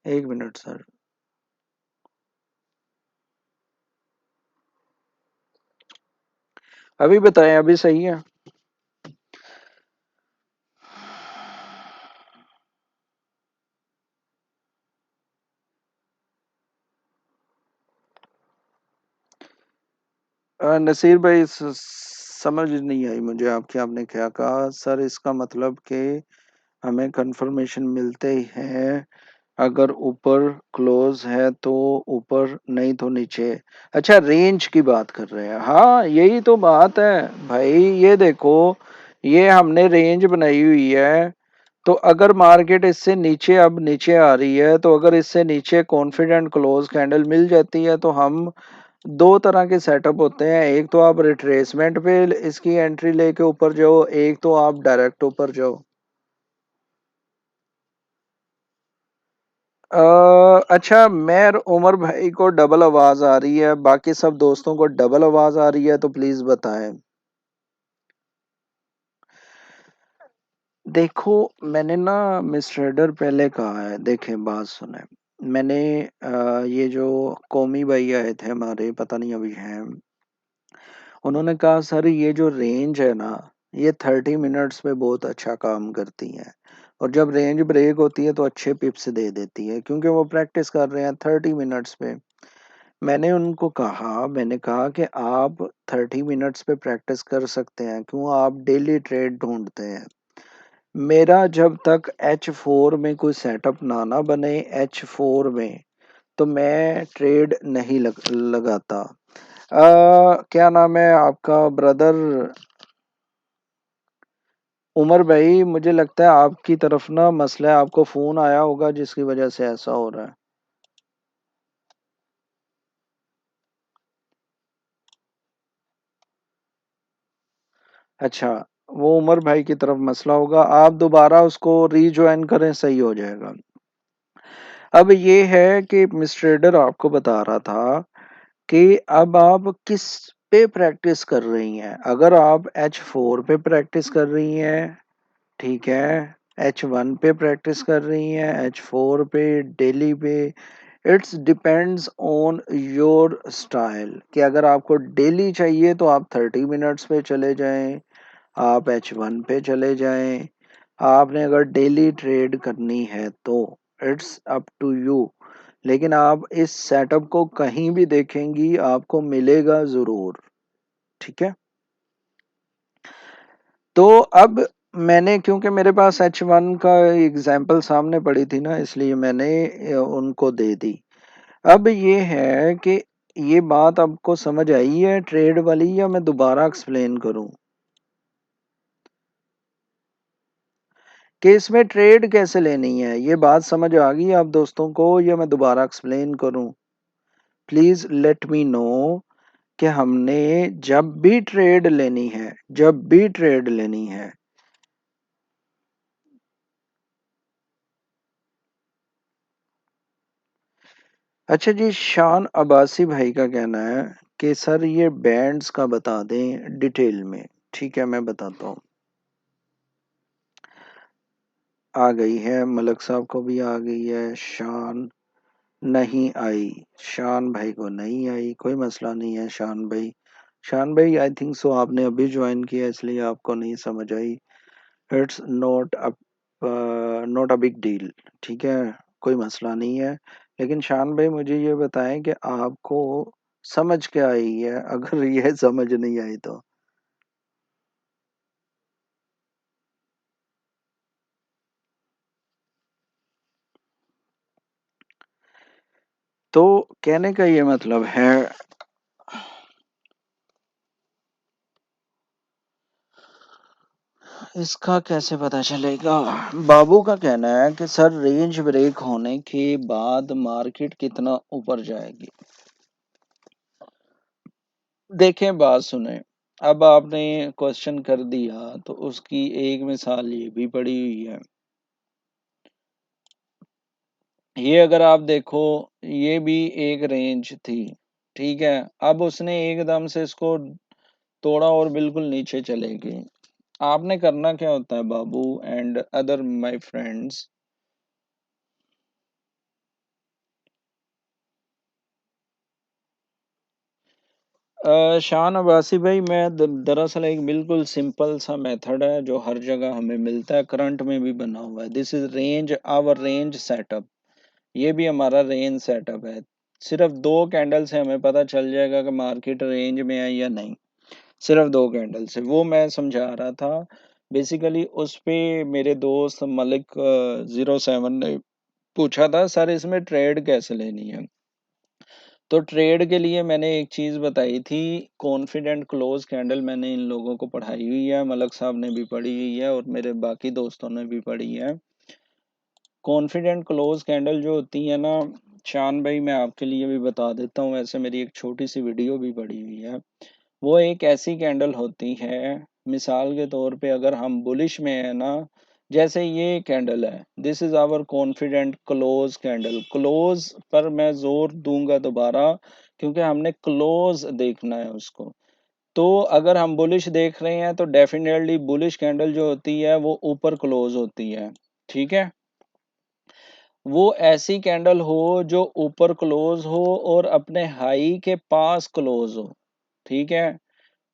एक मिनट सर। अभी बताएं, अभी सही है? नसीर भाई समझ नहीं आई मुझे आपकी, आपने क्या कहा सर? इसका मतलब कि हमें कंफर्मेशन मिलते ही है, अगर ऊपर क्लोज है तो ऊपर, नहीं तो नीचे। अच्छा, रेंज की बात कर रहे हैं, हाँ यही तो बात है भाई। ये देखो, ये हमने रेंज बनाई हुई है, तो अगर मार्केट इससे नीचे अब नीचे आ रही है, तो अगर इससे नीचे कॉन्फिडेंट क्लोज कैंडल मिल जाती है तो हम, दो तरह के सेटअप होते हैं, एक तो आप रिट्रेसमेंट पे इसकी एंट्री लेके ऊपर जाओ, एक तो आप डायरेक्ट ऊपर जाओ। अच्छा, मैं और उमर भाई को डबल आवाज आ रही है, बाकी सब दोस्तों को डबल आवाज आ रही है, तो प्लीज बताएं। देखो, मैंने ना मिसट्रेडर पहले कहा है, देखें बात सुने। मैंने ये जो कौमी भाई आए थे हमारे, पता नहीं अभी हैं, उन्होंने कहा सर ये जो रेंज है ना, ये 30 मिनट्स पे बहुत अच्छा काम करती है, और जब रेंज ब्रेक होती है तो अच्छे पिप्स दे देती है, क्योंकि वो प्रैक्टिस कर रहे हैं 30 मिनट्स पे। मैंने उनको कहा, मैंने कहा कि आप 30 मिनट्स पे प्रैक्टिस कर सकते हैं, क्यों आप डेली ट्रेड ढूंढते हैं? मेरा जब तक H4 में कोई सेटअप ना बने, H4 में, तो मैं ट्रेड नहीं लगाता। क्या नाम है आपका ब्रदर? उमर भाई, मुझे लगता है आपकी तरफ ना मसला है, आपको फोन आया होगा जिसकी वजह से ऐसा हो रहा है। अच्छा, वो उमर भाई की तरफ मसला होगा, आप दोबारा उसको रीज्वाइन करें, सही हो जाएगा। अब ये है कि मिस्टर ट्रेडर आपको बता रहा था कि अब आप किस पे प्रैक्टिस कर रही हैं। अगर आप H4 पे प्रैक्टिस कर रही हैं, ठीक है, H1 पे प्रैक्टिस कर रही हैं, H4 पे, डेली पे, it's depends on your style, कि अगर आपको डेली चाहिए तो आप 30 मिनट्स पे चले जाएं, आप H1 पे चले जाएं। आपने अगर डेली ट्रेड करनी है तो इट्स अप टू यू, लेकिन आप इस सेटअप को कहीं भी देखेंगी आपको मिलेगा जरूर। ठीक है, तो अब मैंने, क्योंकि मेरे पास H1 का एग्जाम्पल सामने पड़ी थी ना, इसलिए मैंने उनको दे दी। अब ये है कि ये बात आपको समझ आई है ट्रेड वाली, या मैं दोबारा एक्सप्लेन करूं कि इसमें ट्रेड कैसे लेनी है? ये बात समझ आ गई आप दोस्तों को, या मैं दोबारा एक्सप्लेन करूं? प्लीज लेट मी नो कि हमने जब भी ट्रेड लेनी है, जब भी ट्रेड लेनी है, अच्छा जी, शान अब्बासी भाई का कहना है कि सर ये बैंड्स का बता दें डिटेल में। ठीक है, मैं बताता हूँ। आ गई है, मलक साहब को भी आ गई है। शान नहीं आई, शान भाई को नहीं आई, कोई मसला नहीं है। शान भाई, शान भाई आई थिंक सो आपने अभी ज्वाइन किया इसलिए आपको नहीं समझ आई। It's not a big deal. ठीक है, कोई मसला नहीं है। लेकिन शान भाई मुझे ये बताएं कि आपको समझ क्या आई है, अगर ये समझ नहीं आई तो। तो कहने का ये मतलब है, इसका कैसे पता चलेगा? बाबू का कहना है कि सर रेंज ब्रेक होने के बाद मार्केट कितना ऊपर जाएगी। देखें, बात सुने। अब आपने क्वेश्चन कर दिया तो उसकी एक मिसाल ये भी पड़ी हुई है। ये अगर आप देखो, ये भी एक रेंज थी। ठीक है, अब उसने एकदम से इसको तोड़ा और बिल्कुल नीचे चले गए। आपने करना क्या होता है बाबू एंड अदर माय फ्रेंड्स? शान अब्बासी भाई, मैं दरअसल एक बिल्कुल सिंपल सा मेथड है जो हर जगह हमें मिलता है, करंट में भी बना हुआ है। This is range, our range setup. ये भी हमारा रेंज सेटअप है। सिर्फ दो कैंडल से हमें पता चल जाएगा कि मार्केट रेंज में है या नहीं। सिर्फ दो कैंडल से, वो मैं समझा रहा था। बेसिकली उस पे मेरे दोस्त मलिक 07 ने पूछा था, सर इसमें ट्रेड कैसे लेनी है? तो ट्रेड के लिए मैंने एक चीज बताई थी, कॉन्फिडेंट क्लोज कैंडल। मैंने इन लोगों को पढ़ाई हुई है, मलक साहब ने भी पढ़ी हुई है और मेरे बाकी दोस्तों ने भी पढ़ी है। कॉन्फिडेंट क्लोज कैंडल जो होती है ना, शान भाई मैं आपके लिए भी बता देता हूँ, ऐसे मेरी एक छोटी सी वीडियो भी पड़ी हुई है। वो एक ऐसी कैंडल होती है, मिसाल के तौर पे अगर हम बुलिश में है ना, जैसे ये कैंडल है, this is our confident close candle. Close पर मैं जोर दूंगा दोबारा, क्योंकि हमने क्लोज देखना है उसको। तो अगर हम बुलिश देख रहे हैं तो डेफिनेटली बुलिश कैंडल जो होती है वो ऊपर क्लोज होती है। ठीक है, वो ऐसी कैंडल हो जो ऊपर क्लोज हो और अपने हाई के पास क्लोज हो। ठीक है,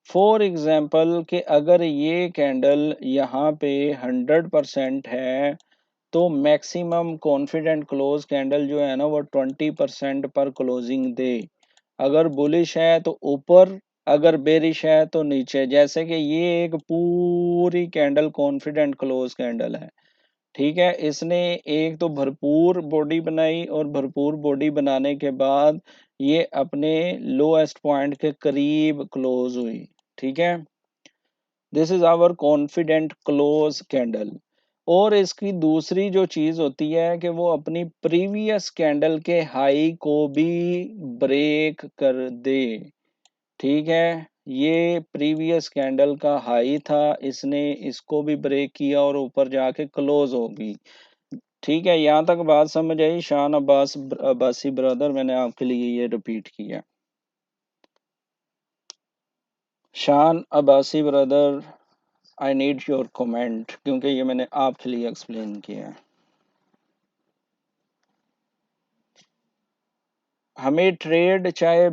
फॉर एग्जाम्पल कि अगर ये कैंडल यहाँ पे 100% है, तो मैक्सिमम कॉन्फिडेंट क्लोज कैंडल जो है ना वो 20% पर क्लोजिंग दे। अगर बुलिश है तो ऊपर, अगर बेरिश है तो नीचे। जैसे कि ये एक पूरी कैंडल कॉन्फिडेंट क्लोज कैंडल है। ठीक है, इसने एक तो भरपूर बॉडी बनाई और भरपूर बॉडी बनाने के बाद ये अपने लोएस्ट पॉइंट के करीब क्लोज हुई। ठीक है, this is our confident close candle. और इसकी दूसरी जो चीज होती है कि वो अपनी प्रीवियस कैंडल के हाई को भी ब्रेक कर दे। ठीक है, ये प्रीवियस कैंडल का हाई था, इसने इसको भी ब्रेक किया और ऊपर जाके क्लोज होगी। ठीक है, यहाँ तक बात समझ आई? शान अब्बासी ब्रदर, मैंने आपके लिए ये रिपीट किया। शान Abbasi brother, I need your comment, क्योंकि ये मैंने आपके लिए एक्सप्लेन किया है। हमें ट्रेड चाहे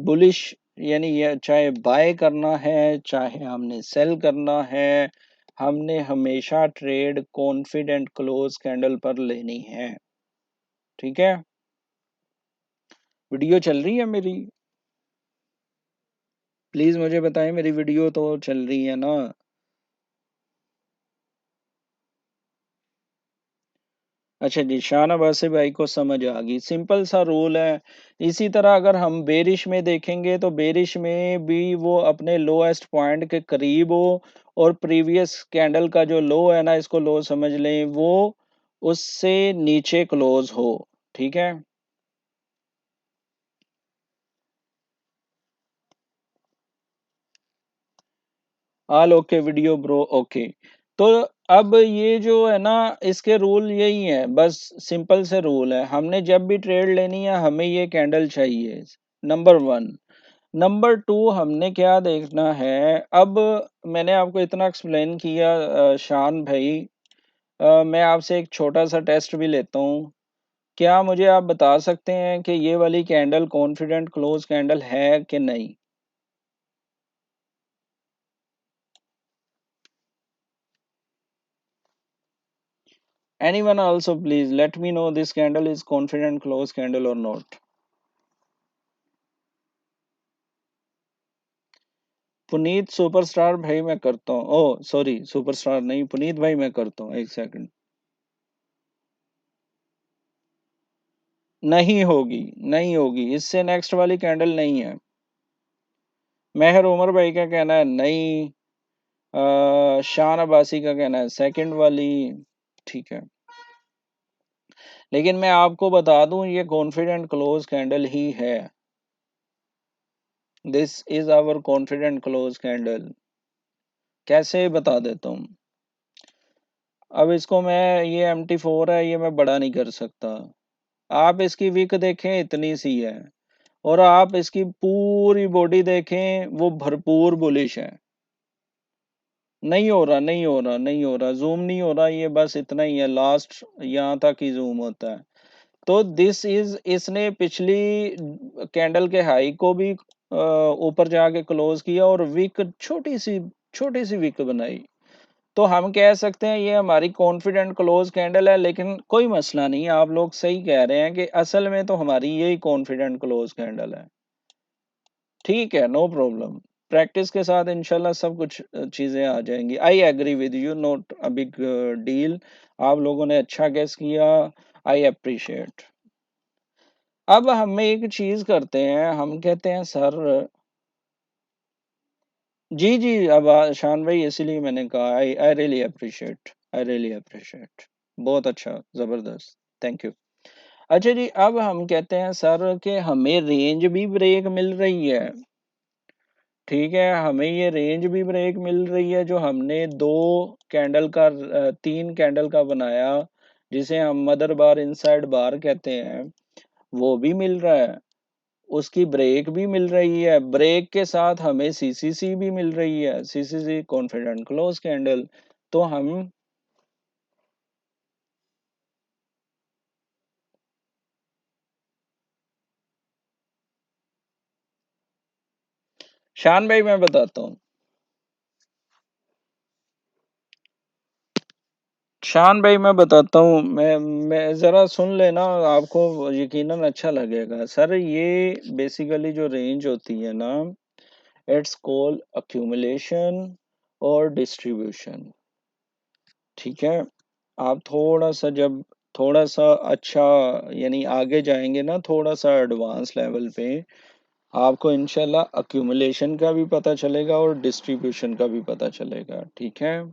बुलिश, यानी ये चाहे बाय करना है चाहे हमने सेल करना है, हमने हमेशा ट्रेड कॉन्फिडेंट क्लोज कैंडल पर लेनी है। ठीक है, वीडियो चल रही है मेरी? प्लीज मुझे बताएं, मेरी वीडियो तो चल रही है ना? अच्छा जी, शाहनवाज़ भाई को समझ आ गई। सिंपल सा रूल है। इसी तरह अगर हम बेरिश में देखेंगे तो बेरिश में भी वो अपने लोएस्ट पॉइंट के करीब हो और प्रीवियस कैंडल का जो लो है ना, इसको लो समझ लें, वो उससे नीचे क्लोज हो। ठीक है? All okay video bro, okay. तो अब ये जो है ना, इसके रूल यही है, बस सिंपल से रूल है। हमने जब भी ट्रेड लेनी है हमें ये कैंडल चाहिए, नंबर वन। नंबर टू, हमने क्या देखना है। अब मैंने आपको इतना एक्सप्लेन किया शान भाई, मैं आपसे एक छोटा सा टेस्ट भी लेता हूँ। क्या मुझे आप बता सकते हैं कि ये वाली कैंडल कॉन्फिडेंट क्लोज कैंडल है कि नहीं? Anyone also please let me know this candle is confident close candle or not. Puneet superstar भाई मैं करता हूँ, ओ सॉरी सुपरस्टार नहीं, पुनीत भाई मैं करता हूँ, एक सेकंड। नहीं होगी, नहीं होगी, इससे नेक्स्ट वाली कैंडल नहीं है। मेहर उमर भाई का कहना है नहीं। शान अब्बासी का कहना है सेकंड वाली। ठीक है, लेकिन मैं आपको बता दूं ये कॉन्फिडेंट क्लोज कैंडल ही है। This is our confident close candle. कैसे बता देता हूँ। अब इसको मैं, ये MT4 है, ये मैं बड़ा नहीं कर सकता। आप इसकी विक देखें इतनी सी है, और आप इसकी पूरी बॉडी देखें वो भरपूर बुलिश है। नहीं हो रहा, नहीं हो रहा, नहीं हो रहा, जूम नहीं हो रहा, ये बस इतना ही है, लास्ट यहाँ तक ही जूम होता है। तो दिस इज, इसने पिछली कैंडल के हाई को भी ऊपर जाके क्लोज किया और विक छोटी सी विक बनाई। तो हम कह सकते हैं ये हमारी कॉन्फिडेंट क्लोज कैंडल है, लेकिन कोई मसला नहीं, आप लोग सही कह रहे हैं कि असल में तो हमारी यही कॉन्फिडेंट क्लोज कैंडल है। ठीक है, नो प्रॉब्लम। प्रैक्टिस के साथ इंशाल्लाह सब कुछ चीजें आ जाएंगी। I agree with you, not a big deal. आप लोगों ने अच्छा गेस किया, आई अप्रिशिएट। अब हम एक चीज करते हैं, हम कहते हैं सर। जी जी, अब शान भाई, इसीलिए मैंने कहा I I really appreciate, I really appreciate. बहुत अच्छा, जबरदस्त, थैंक यू। अच्छा जी, अब हम कहते हैं सर कि हमें रेंज भी ब्रेक मिल रही है। ठीक है, हमें ये रेंज भी ब्रेक मिल रही है जो हमने दो कैंडल का, तीन कैंडल का बनाया, जिसे हम मदर बार इनसाइड बार कहते हैं, वो भी मिल रहा है। उसकी ब्रेक भी मिल रही है, ब्रेक के साथ हमें CCC भी मिल रही है, CCC कॉन्फिडेंट क्लोज कैंडल। तो हम, शान भाई मैं बताता हूँ। शान भाई मैं बताता हूँ, मैं जरा सुन लेना, आपको यकीनन अच्छा लगेगा सर। ये बेसिकली जो रेंज होती है ना, इट्स कॉल्ड अक्यूमुलेशन और डिस्ट्रीब्यूशन। ठीक है? आप थोड़ा सा जब, थोड़ा सा अच्छा, यानी आगे जाएंगे ना, थोड़ा सा एडवांस लेवल पे, आपको इंशाल्लाह अक्यूमुलेशन का भी पता चलेगा और डिस्ट्रीब्यूशन का भी पता चलेगा। ठीक है?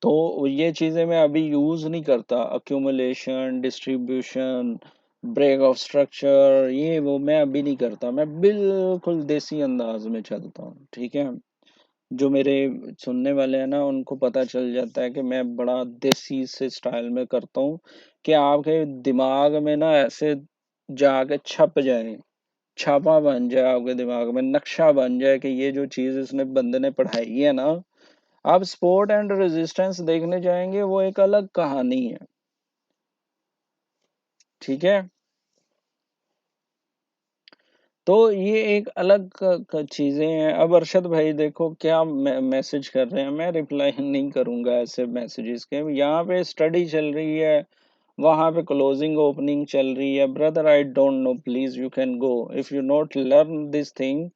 तो ये चीज़ें मैं अभी यूज़ नहीं करता, accumulation, distribution, break of structure, ये वो मैं अभी नहीं करता, मैं बिल्कुल देसी अंदाज में चलता हूँ। ठीक है? जो मेरे सुनने वाले हैं ना, उनको पता चल जाता है कि मैं बड़ा देसी से स्टाइल में करता हूँ, कि आपके दिमाग में ना ऐसे जाके छप जाए, छापा बन जाए आपके दिमाग में, नक्शा बन जाए कि ये जो चीज़ इसने बंदे ने पढ़ाई है ना, आप स्पोर्ट एंड रेजिस्टेंस देखने जाएंगे, वो एक अलग कहानी है। ठीक है? तो ये एक अलग चीजें हैं। अब अरशद भाई देखो क्या मैसेज कर रहे हैं, मैं रिप्लाई नहीं करूंगा ऐसे मैसेजेस के। यहाँ पे स्टडी चल रही है, वहां पे क्लोजिंग ओपनिंग चल रही है। Brother I don't no, please you can go, if you not learn this thing,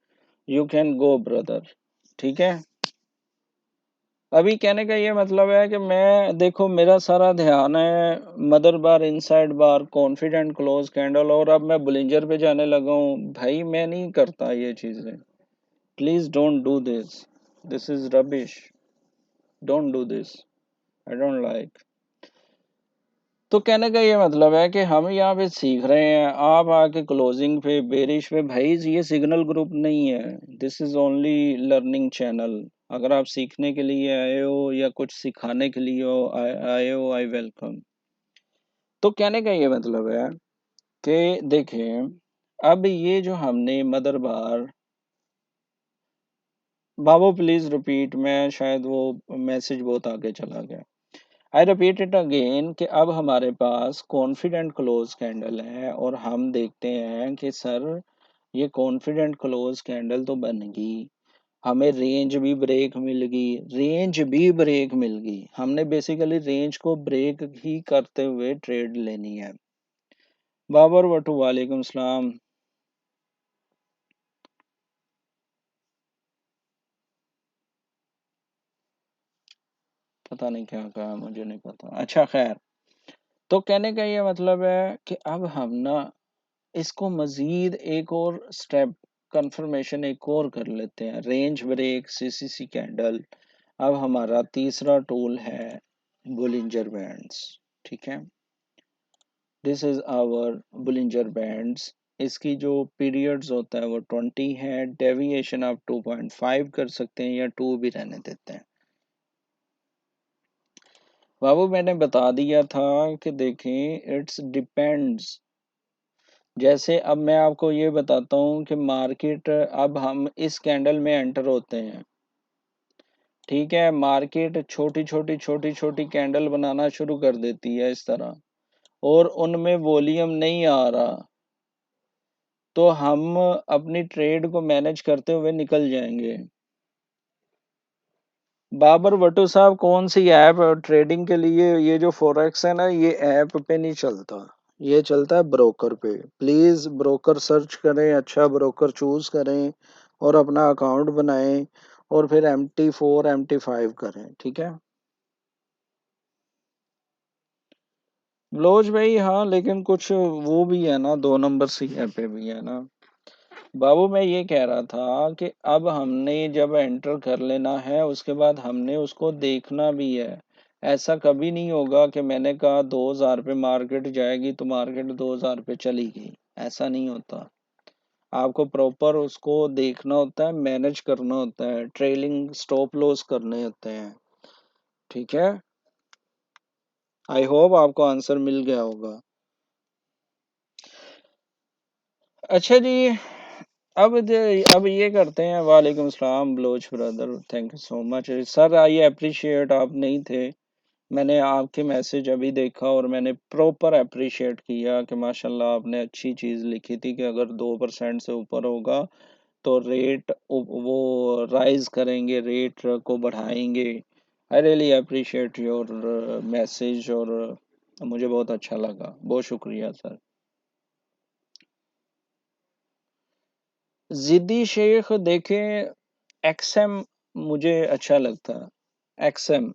you can go brother. ठीक है? अभी कहने का ये मतलब है कि मैं देखो मेरा सारा ध्यान है मदर बार, इनसाइड बार, कॉन्फिडेंट, क्लोज कैंडल, और अब मैं बुलिंजर पे जाने लगा हूँ। भाई मैं नहीं करता ये चीजें, please don't do this, this is rubbish, don't do this, I don't like. तो कहने का ये मतलब है कि हम यहाँ पे सीख रहे हैं, आप आके क्लोजिंग पे, बेरिश पे, भाई ये सिग्नल ग्रुप नहीं है, this is only learning channel. अगर आप सीखने के लिए आए हो या कुछ सिखाने के लिए आए हो, आई वेलकम। तो कहने का ये मतलब है कि देखें, अब ये जो हमने mother bar, Babu please repeat, मैं शायद वो मैसेज बहुत आगे चला गया। आई रिपीट इट अगेन कि अब हमारे पास कॉन्फिडेंट क्लोज कैंडल है और हम देखते हैं कि सर ये कॉन्फिडेंट क्लोज कैंडल तो बन गई, हमें रेंज भी ब्रेक मिल गई, रेंज भी ब्रेक मिल गई, हमने बेसिकली रेंज को ब्रेक ही करते हुए ट्रेड लेनी है। बाबर वटू वालेकुम सलाम। पता नहीं क्या कहा, मुझे नहीं पता, अच्छा खैर। तो कहने का ये मतलब है कि अब हम ना इसको मजीद एक और स्टेप कंफर्मेशन एक और कर लेते हैं, रेंज ब्रेक, सीसीसी कैंडल। अब हमारा तीसरा टूल है बुलिंजर बैंड्स, ठीक है। This is our Bollinger bands. इसकी जो पीरियड्स होता है वो 20 है, डेविएशन आप 2.5 कर सकते हैं या 2 भी रहने देते हैं। बाबू मैंने बता दिया था कि देखें इट्स डिपेंड्स। जैसे अब मैं आपको ये बताता हूँ कि मार्केट, अब हम इस कैंडल में एंटर होते हैं, ठीक है। मार्केट छोटी छोटी छोटी छोटी कैंडल बनाना शुरू कर देती है इस तरह, और उनमें वॉल्यूम नहीं आ रहा, तो हम अपनी ट्रेड को मैनेज करते हुए निकल जाएंगे। बाबर भट्टू साहब, कौन सी ऐप ट्रेडिंग के लिए? ये जो फॉरेक्स है ना, ये ऐप पे नहीं चलता, ये चलता है ब्रोकर पे। प्लीज ब्रोकर सर्च करें, अच्छा ब्रोकर चूज करें और अपना अकाउंट बनाएं, और फिर MT4 MT5 करें, ठीक है। ब्लोज भाई, हाँ लेकिन कुछ वो भी है ना, 2 नंबर सी ऐप पे भी है ना। बाबू मैं ये कह रहा था कि अब हमने जब एंटर कर लेना है, उसके बाद हमने उसको देखना भी है। ऐसा कभी नहीं होगा कि मैंने कहा 2000 पे मार्केट जाएगी तो मार्केट 2000 पे चली गई, ऐसा नहीं होता। आपको प्रॉपर उसको देखना होता है, मैनेज करना होता है, ट्रेलिंग स्टॉप लॉस करने होते हैं, ठीक है। आई होप आपको आंसर मिल गया होगा। अच्छा जी, अब ये करते हैं। वालेकुम सलाम Baloch brother, thank you so much sir, I appreciate, आप नहीं थे, मैंने आपके मैसेज अभी देखा और मैंने प्रॉपर अप्रिशिएट किया कि माशाल्लाह आपने अच्छी चीज़ लिखी थी कि अगर 2% से ऊपर होगा तो रेट वो राइज करेंगे, रेट को बढ़ाएंगे। आई रियली अप्रिशिएट योर मैसेज, और मुझे बहुत अच्छा लगा, बहुत शुक्रिया सर। जिद्दी शेख देखें, एक्सएम मुझे अच्छा लगता है, एक्सएम।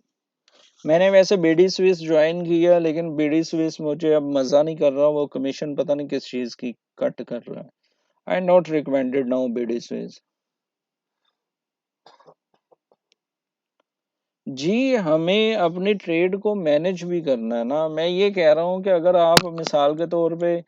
मैंने वैसे बीडी स्विस ज्वाइन किया, लेकिन बीडी स्विस मुझे अब मज़ा नहीं कर रहा, वो कमीशन पता नहीं किस चीज़ की कट कर रहा है। I not recommended now BD Swiss. जी, हमें अपनी ट्रेड को मैनेज भी करना है ना। मैं ये कह रहा हूँ कि अगर आप मिसाल के तौर पे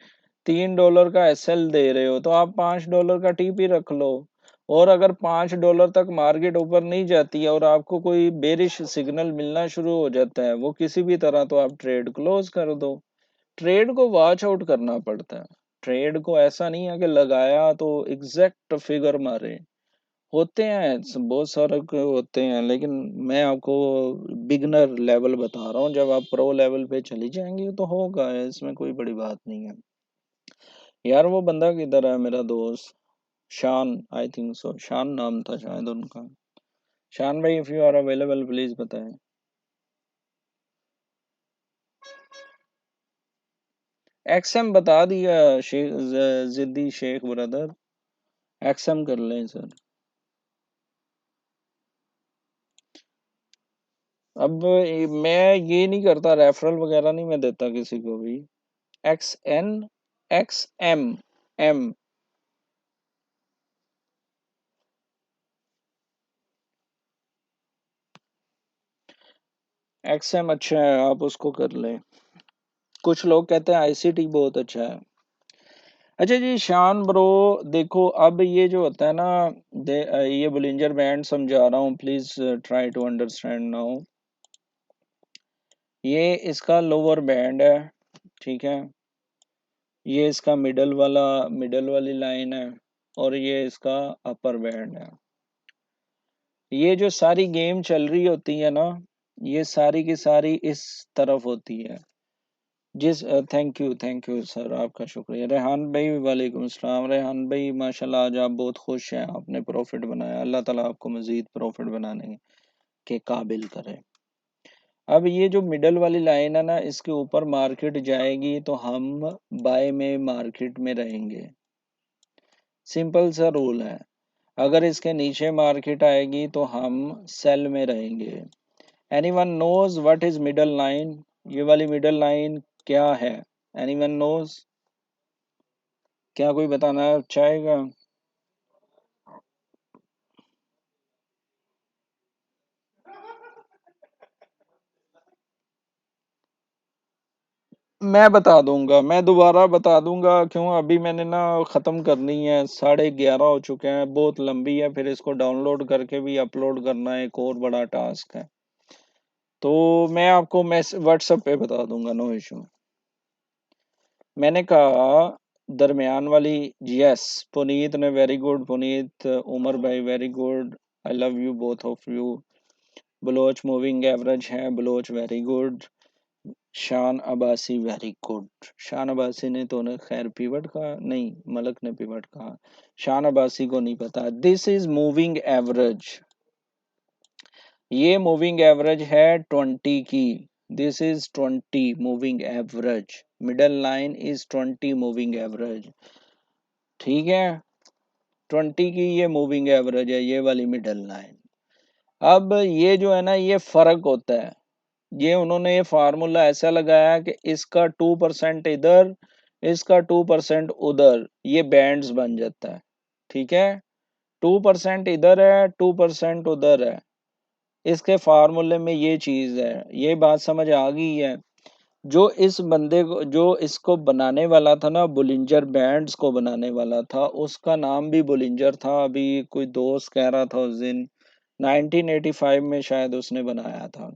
$3 का एसएल दे रहे हो, तो आप $5 का टीपी रख लो, और अगर $5 तक मार्केट ऊपर नहीं जाती है और आपको कोई बेरिश सिग्नल मिलना शुरू हो जाता है, वो किसी भी तरह, तो आप ट्रेड क्लोज कर दो। ट्रेड को वॉच आउट करना पड़ता है। ट्रेड को ऐसा नहीं है कि लगाया तो एग्जैक्ट फिगर मारे, होते हैं बहुत सारे होते हैं, लेकिन मैं आपको बिगनर लेवल बता रहा हूँ, जब आप प्रो लेवल पे चली जाएंगी तो होगा, इसमें कोई बड़ी बात नहीं है। यार वो बंदा किधर है मेरा दोस्त? शान, आई थिंक सो, शान नाम था शायद उनका। शान भाई, if you are available please बताएं। एक्सएम बता दिया शेख, जिद्दी शेख ब्रदर, एक्सएम कर लें सर। अब मैं ये नहीं करता, रेफरल वगैरह नहीं मैं देता किसी को भी। XN XM M। XM अच्छा है, आप उसको कर लें। कुछ लोग कहते हैं ICT बहुत अच्छा है। अच्छा जी शान ब्रो, देखो अब ये जो होता है ना, ये बुलिंजर बैंड समझा रहा हूँ, please try to understand now. ये इसका लोअर बैंड है, ठीक है। ये इसका मिडल वाली लाइन है, और ये इसका अपर बैंड है। ये जो सारी गेम चल रही होती है ना, ये सारी की सारी इस तरफ होती है। जिस थैंक यू सर, आपका शुक्रिया। रेहान भाई वालेकुम अस्सलाम। रेहान भाई माशाल्लाह आज आप बहुत खुश हैं, आपने प्रॉफिट बनाया, अल्लाह ताला आपको मजीद प्रॉफिट बनाने के काबिल करे। अब ये जो मिडल वाली लाइन है ना, इसके ऊपर मार्केट जाएगी तो हम बाय में मार्केट में रहेंगे, सिंपल सा रूल है। अगर इसके नीचे मार्केट आएगी तो हम सेल में रहेंगे। Anyone knows what is middle line? ये वाली मिडल लाइन क्या है? Anyone knows? क्या कोई बताना चाहेगा? मैं बता दूंगा, मैं दोबारा बता दूंगा। क्यों, अभी मैंने ना ख़त्म करनी है, 11:30 हो चुके हैं, बहुत लंबी है, फिर इसको डाउनलोड करके भी अपलोड करना एक और बड़ा टास्क है। तो मैं आपको व्हाट्सएप पे बता दूंगा, नो इशू। मैंने कहा दरमियान वाली। यस, पुनीत ने वेरी गुड, पुनीत उमर भाई very good, I love you both of you. Baloch moving average है, Baloch very good. Shan Abbasi very good. Shan Abbasi ने तो ने खैर पिवट कहा नहीं, मलक ने पिवट कहा। शान अब्बासी को नहीं पता। दिस इज मूविंग एवरेज, ये मूविंग एवरेज है 20 की। This is 20 moving average. Middle line is 20 moving average, ठीक है। 20 की ये मूविंग एवरेज है, ये वाली मिडल लाइन। अब ये जो है ना, ये फर्क होता है। ये उन्होंने ये फार्मूला ऐसा लगाया कि इसका 2% इधर, इसका 2% उधर, ये बैंड्स बन जाता है, ठीक है। 2% इधर है, 2% उधर है। इसके फार्मूले में ये चीज है, ये बात समझ आ गई है। जो इस बंदे को, जो इसको बनाने वाला था ना, बुलिंजर बैंड्स को बनाने वाला था, उसका नाम भी बुलिंजर था। अभी कोई दोस्त कह रहा था उस दिन, 1985 में शायद उसने बनाया था।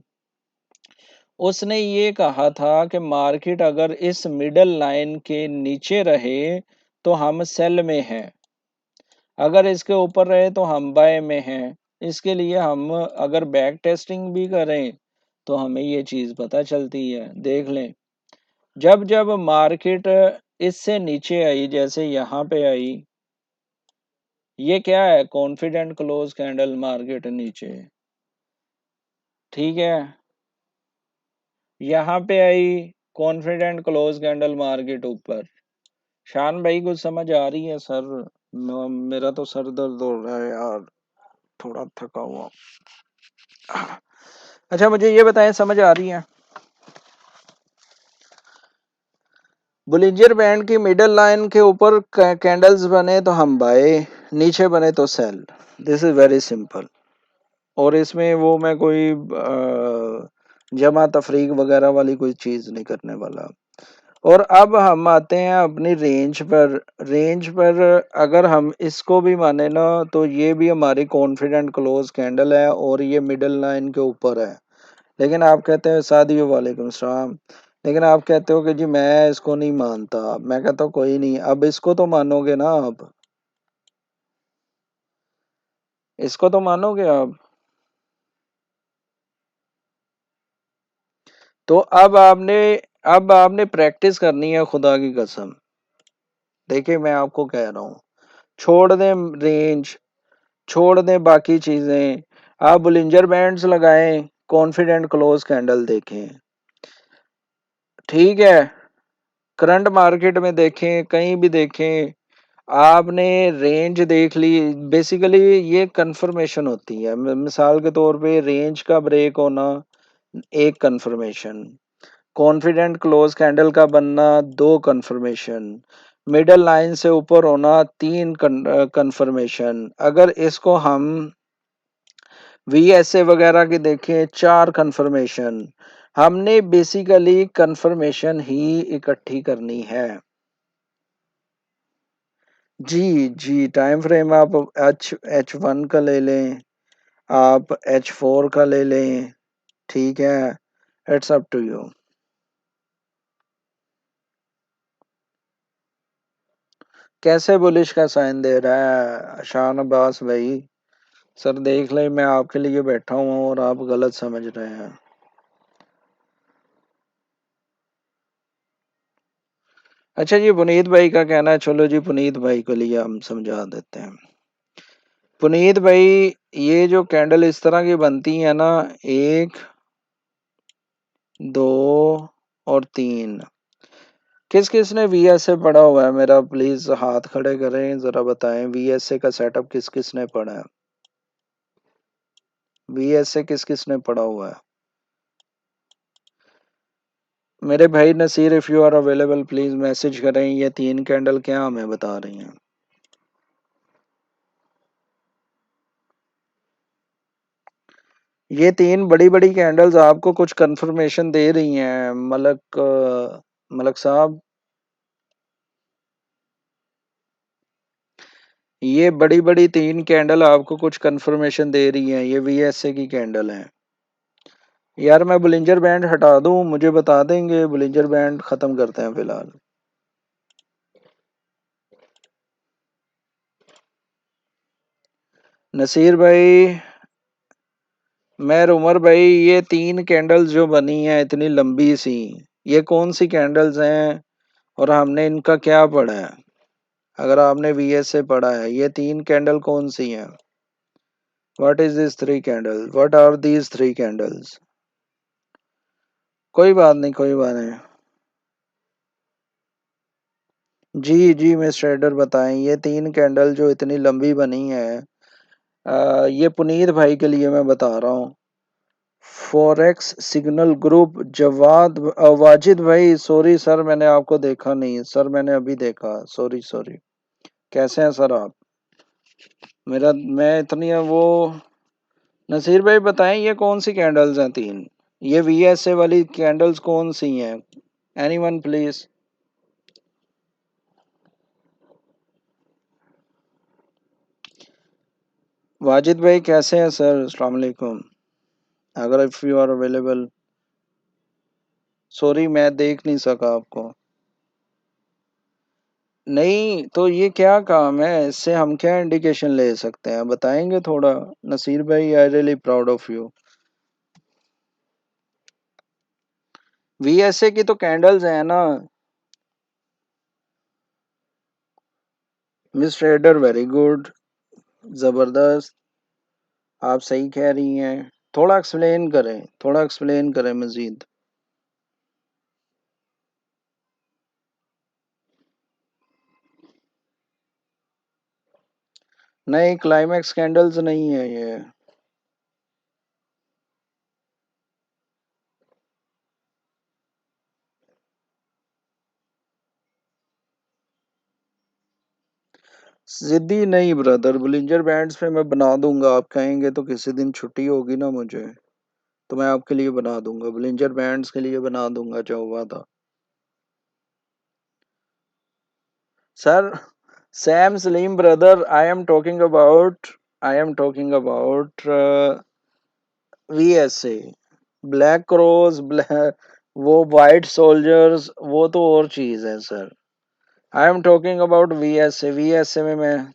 उसने ये कहा था कि मार्केट अगर इस मिडल लाइन के नीचे रहे तो हम सेल में हैं, अगर इसके ऊपर रहे तो हम बाय में हैं। इसके लिए हम अगर बैक टेस्टिंग भी करें तो हमें ये चीज पता चलती है। देख लें, जब जब मार्केट इससे नीचे आई, जैसे यहाँ पे आई, ये क्या है, कॉन्फिडेंट क्लोज कैंडल, मार्केट नीचे, ठीक है। यहाँ पे आई, कॉन्फिडेंट क्लोज कैंडल, मार्केट ऊपर। शान भाई कुछ समझ आ रही है सर? मेरा तो सर दर्द हो रहा है यार, थोड़ा थका हुआ। अच्छा मुझे ये बताएं, समझ आ रही है? बुलिंजर बैंड की मिडल लाइन के ऊपर कैंडल्स बने तो हम बाय, नीचे बने तो sell. This is very simple. और इसमें वो मैं कोई जमा तफरीक वगैरह वाली कोई चीज नहीं करने वाला। और अब हम आते हैं अपनी रेंज पर। रेंज पर अगर हम इसको भी माने ना, तो ये भी हमारी कॉन्फिडेंट क्लोज कैंडल है और ये मिडल लाइन के ऊपर है। लेकिन आप कहते हैं सादी वालेकुम सलाम, लेकिन आप कहते हो कि जी मैं इसको नहीं मानता। मैं कहता हूँ कोई नहीं, अब इसको तो मानोगे ना आप, इसको तो मानोगे आप। तो अब आपने प्रैक्टिस करनी है, खुदा की कसम। देखिए मैं आपको कह रहा हूँ, छोड़ दें रेंज, छोड़ दें बाकी चीजें, आप बुलिंजर बैंड्स लगाएं, कॉन्फिडेंट क्लोज कैंडल देखें, ठीक है। करंट मार्केट में देखें, कहीं भी देखें, आपने रेंज देख ली। बेसिकली ये कंफर्मेशन होती है, मिसाल के तौर पे रेंज का ब्रेक होना, 1 कंफर्मेशन, कॉन्फिडेंट क्लोज कैंडल का बनना 2 कंफर्मेशन, मिडल लाइन से ऊपर होना 3 कंफर्मेशन। अगर इसको हम वीएसए वगैरह की देखें 4 कंफर्मेशन। हमने बेसिकली कंफर्मेशन ही इकट्ठी करनी है। जी, जी, टाइम फ्रेम आप H1 का ले लें, आप H4 का ले लें, ठीक है, इट्स अप टू यू। कैसे बुलिश का साइन दे रहा है शान अब्बास भाई? सर देख लें, मैं आपके लिए बैठा हुआ हूँ और आप गलत समझ रहे हैं। अच्छा जी, पुनीत भाई का कहना है, चलो जी पुनीत भाई को लिए हम समझा देते हैं। पुनीत भाई, ये जो कैंडल इस तरह की बनती है ना, 1, 2 और 3, किस किस ने वीएसए पढ़ा हुआ है? मेरा प्लीज हाथ खड़े करें, जरा बताएं वीएसए का सेटअप किस किस ने पढ़ा है? वीएसए किस किस ने पढ़ा हुआ है? मेरे भाई Naseer, if you are available please message करें, ये 3 कैंडल क्या हमें बता रही हैं? ये 3 बड़ी बड़ी कैंडल्स आपको कुछ कंफर्मेशन दे रही हैं मलक साहब। ये बड़ी बड़ी 3 कैंडल आपको कुछ कंफर्मेशन दे रही हैं, ये वीएसए की कैंडल हैं। यार मैं बुलिंजर बैंड हटा दूं, मुझे बता देंगे? बुलिंजर बैंड खत्म करते हैं फिलहाल। नसीर भाई, मैं उमर भाई, ये 3 कैंडल्स जो बनी हैं इतनी लंबी सी, ये कौन सी कैंडल्स हैं और हमने इनका क्या पढ़ा है? अगर आपने वीएस से पढ़ा है, ये 3 कैंडल कौन सी हैं? What is this 3 candle? What are these 3 candles? कोई बात नहीं, कोई बात नहीं। जी जी मिस्टर एडर, बताएं ये 3 कैंडल जो इतनी लंबी बनी है। ये पुनीत भाई के लिए मैं बता रहा हूँ। फॉरेक्स सिग्नल ग्रुप, वाजिद भाई, सॉरी सर, मैंने आपको देखा नहीं सर, मैंने अभी देखा, सॉरी सॉरी। कैसे हैं सर आप? मेरा मैं इतनी वो, नसीर भाई बताएं ये कौन सी कैंडल्स हैं 3? ये वीएसए वाली कैंडल्स कौन सी हैं? Anyone please. वाजिद भाई कैसे हैं सर? अस्सलाम वालेकुम। अगर if you are available. Sorry मैं देख नहीं सका आपको। नहीं तो ये क्या काम है, इससे हम क्या इंडिकेशन ले सकते हैं, बताएंगे थोड़ा? नसीर भाई, I really proud of you. VSA की तो कैंडल्स हैं ना। मिस ट्रेडर, वेरी गुड, जबरदस्त, आप सही कह रही हैं। थोड़ा एक्सप्लेन करें, थोड़ा एक्सप्लेन करें मजीद। नहीं, क्लाइमैक्स कैंडल्स नहीं है ये। जिद्दी नहीं ब्रदर, बुलिंजर बैंड्स पे मैं बना दूंगा, आप कहेंगे तो किसी दिन छुट्टी होगी ना मुझे, तो मैं आपके लिए बना दूंगा, बुलिंजर बैंड्स के लिए बना दूंगा जो हुआ था। Sir, Sam Salim brother, I am talking about VSA, black cross, black, वो वाइट सोल्जर्स, वो तो और चीज है sir. I am talking about VSA, VSA में मैं,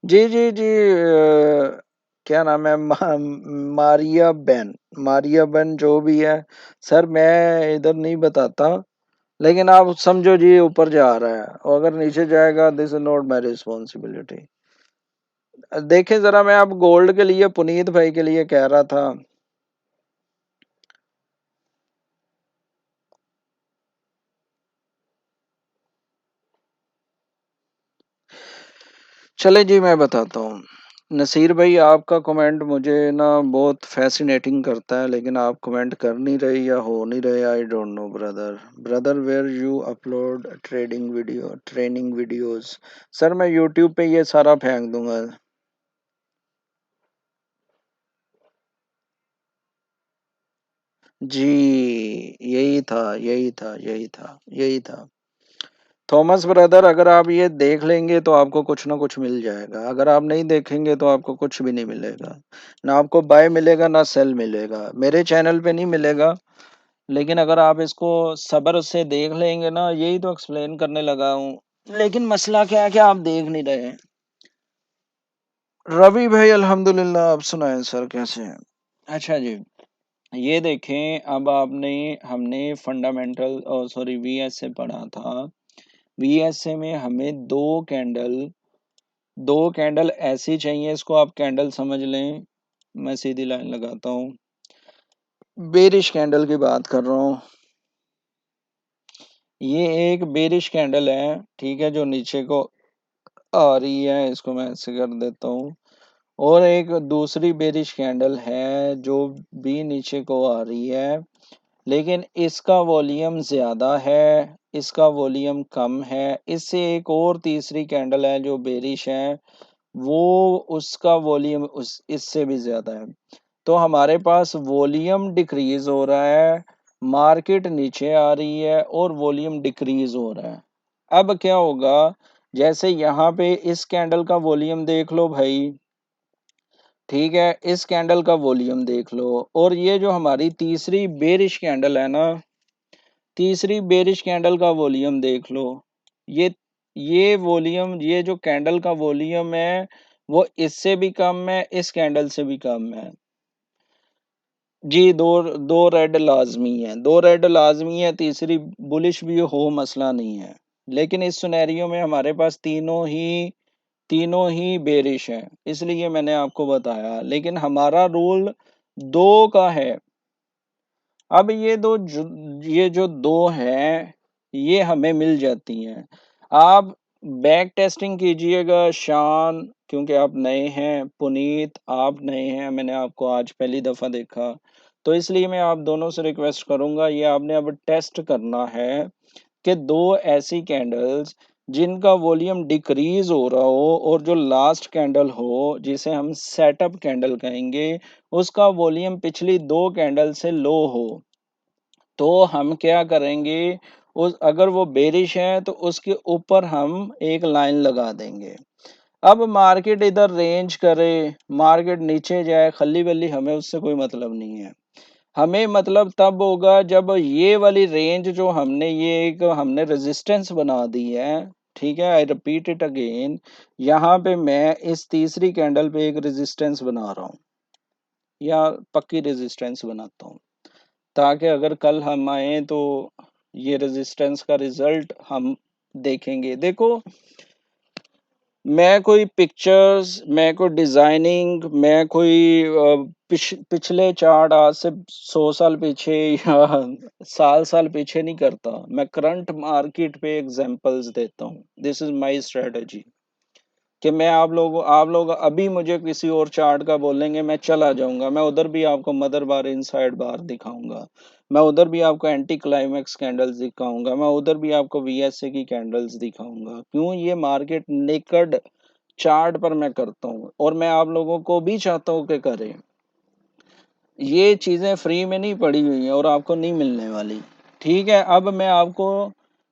जी जी जी, क्या नाम है, मारिया बेन जो भी है। सर मैं इधर नहीं बताता, लेकिन आप समझो जी ऊपर जा रहा है, और अगर नीचे जाएगा this is not my responsibility. देखें जरा, मैं आप गोल्ड के लिए पुनीत भाई के लिए कह रहा था। चले जी मैं बताता हूँ। नसीर भाई, आपका कमेंट मुझे ना बहुत फैसिनेटिंग करता है, लेकिन आप कमेंट कर नहीं रहे या हो नहीं रहे, I don't know brother. Brother, where you upload training videos? Sir, मैं यूट्यूब पे ये सारा फेंक दूंगा। जी, यही था। थॉमस ब्रदर, अगर आप ये देख लेंगे तो आपको कुछ ना कुछ मिल जाएगा, अगर आप नहीं देखेंगे तो आपको कुछ भी नहीं मिलेगा। ना आपको बाय मिलेगा ना सेल मिलेगा, मेरे चैनल पे नहीं मिलेगा। लेकिन अगर आप इसको सब्र से देख लेंगे ना, यही तो एक्सप्लेन करने लगा हूँ। लेकिन मसला क्या है कि आप देख नहीं रहे हैं। रवि भाई, अल्हम्दुलिल्लाह। आप सुनाएं सर, कैसे हैं? अच्छा जी। ये देखें, अब आपने हमने फंडामेंटल और सॉरी वीएसए पढ़ा था। वीएसए में हमें दो कैंडल ऐसी चाहिए, इसको आप कैंडल समझ लें। मैं सीधी लाइन लगाता हूँ, बेरिश कैंडल की बात कर रहा हूँ। ये एक बेरिश कैंडल है, ठीक है, जो नीचे को आ रही है, इसको मैं ऐसे कर देता हूँ। और एक दूसरी बेरिश कैंडल है जो भी नीचे को आ रही है, लेकिन इसका वॉल्यूम ज्यादा है, इसका वॉल्यूम कम है। इससे एक और तीसरी कैंडल है जो बेरिश है, वो उसका वॉल्यूम उस इससे भी ज्यादा है। तो हमारे पास वॉल्यूम डिक्रीज हो रहा है, मार्केट नीचे आ रही है, और वॉल्यूम डिक्रीज हो रहा है। अब क्या होगा? जैसे यहाँ पे इस कैंडल का वॉल्यूम देख लो भाई, ठीक है, इस कैंडल का वॉल्यूम देख लो, और ये जो हमारी तीसरी बेरिश कैंडल है ना, तीसरी बेरिश कैंडल का वॉल्यूम देख लो। ये ये वॉल्यूम, ये जो कैंडल का वॉल्यूम है, वो इससे भी कम है, इस कैंडल से भी कम है। जी, दो दो रेड लाजमी है, दो रेड लाजमी है, तीसरी बुलिश भी हो, मसला नहीं है। लेकिन इस सिनेरियो में हमारे पास तीनों ही बेरिश हैं, इसलिए मैंने आपको बताया। लेकिन हमारा रूल दो का है। अब ये जो दो हैं, ये हमें मिल जाती हैं। आप बैक टेस्टिंग कीजिएगा, शान, क्योंकि आप नए हैं, पुनीत आप नए हैं, मैंने आपको आज पहली दफा देखा, तो इसलिए मैं आप दोनों से रिक्वेस्ट करूंगा, ये आपने अब टेस्ट करना है कि दो ऐसी कैंडल्स जिनका वॉल्यूम डिक्रीज हो रहा हो, और जो लास्ट कैंडल हो जिसे हम सेटअप कैंडल कहेंगे, उसका वॉल्यूम पिछली दो कैंडल से लो हो, तो हम क्या करेंगे? उस अगर वो बेरिश है तो उसके ऊपर हम एक लाइन लगा देंगे। अब मार्केट इधर रेंज करे, मार्केट नीचे जाए, खल्ली बल्ली, हमें उससे कोई मतलब नहीं है। हमें मतलब तब होगा जब ये वाली रेंज जो हमने रेजिस्टेंस बना दी है, ठीक है, आई रिपीट इट अगेन, यहाँ पे मैं इस तीसरी कैंडल पे एक रेजिस्टेंस बना रहा हूँ, या पक्की रेजिस्टेंस बनाता हूँ, ताकि अगर कल हम आए तो ये रेजिस्टेंस का रिजल्ट हम देखेंगे। देखो, मैं कोई पिक्चर्स, मैं कोई डिजाइनिंग, मैं कोई पिछले चार्ट आज से 100 साल पीछे या साल साल पीछे नहीं करता, मैं करंट मार्केट पे एग्जांपल्स देता हूँ। दिस इज माय स्ट्रेटजी, कि मैं आप लोग अभी मुझे किसी और चार्ट का बोलेंगे, मैं चला जाऊंगा, मैं उधर भी आपको मदर बार इनसाइड बार दिखाऊंगा, मैं उधर भी आपको एंटी क्लाइमैक्स कैंडल्स दिखाऊंगा, मैं उधर भी आपको वीएसए की कैंडल्स दिखाऊंगा। क्यों? ये मार्केट नेकड चार्ट पर मैं करता हूँ, और मैं आप लोगों को भी चाहता हूँ कि करें। ये चीजें फ्री में नहीं पड़ी हुई हैं और आपको नहीं मिलने वाली। ठीक है, अब मैं आपको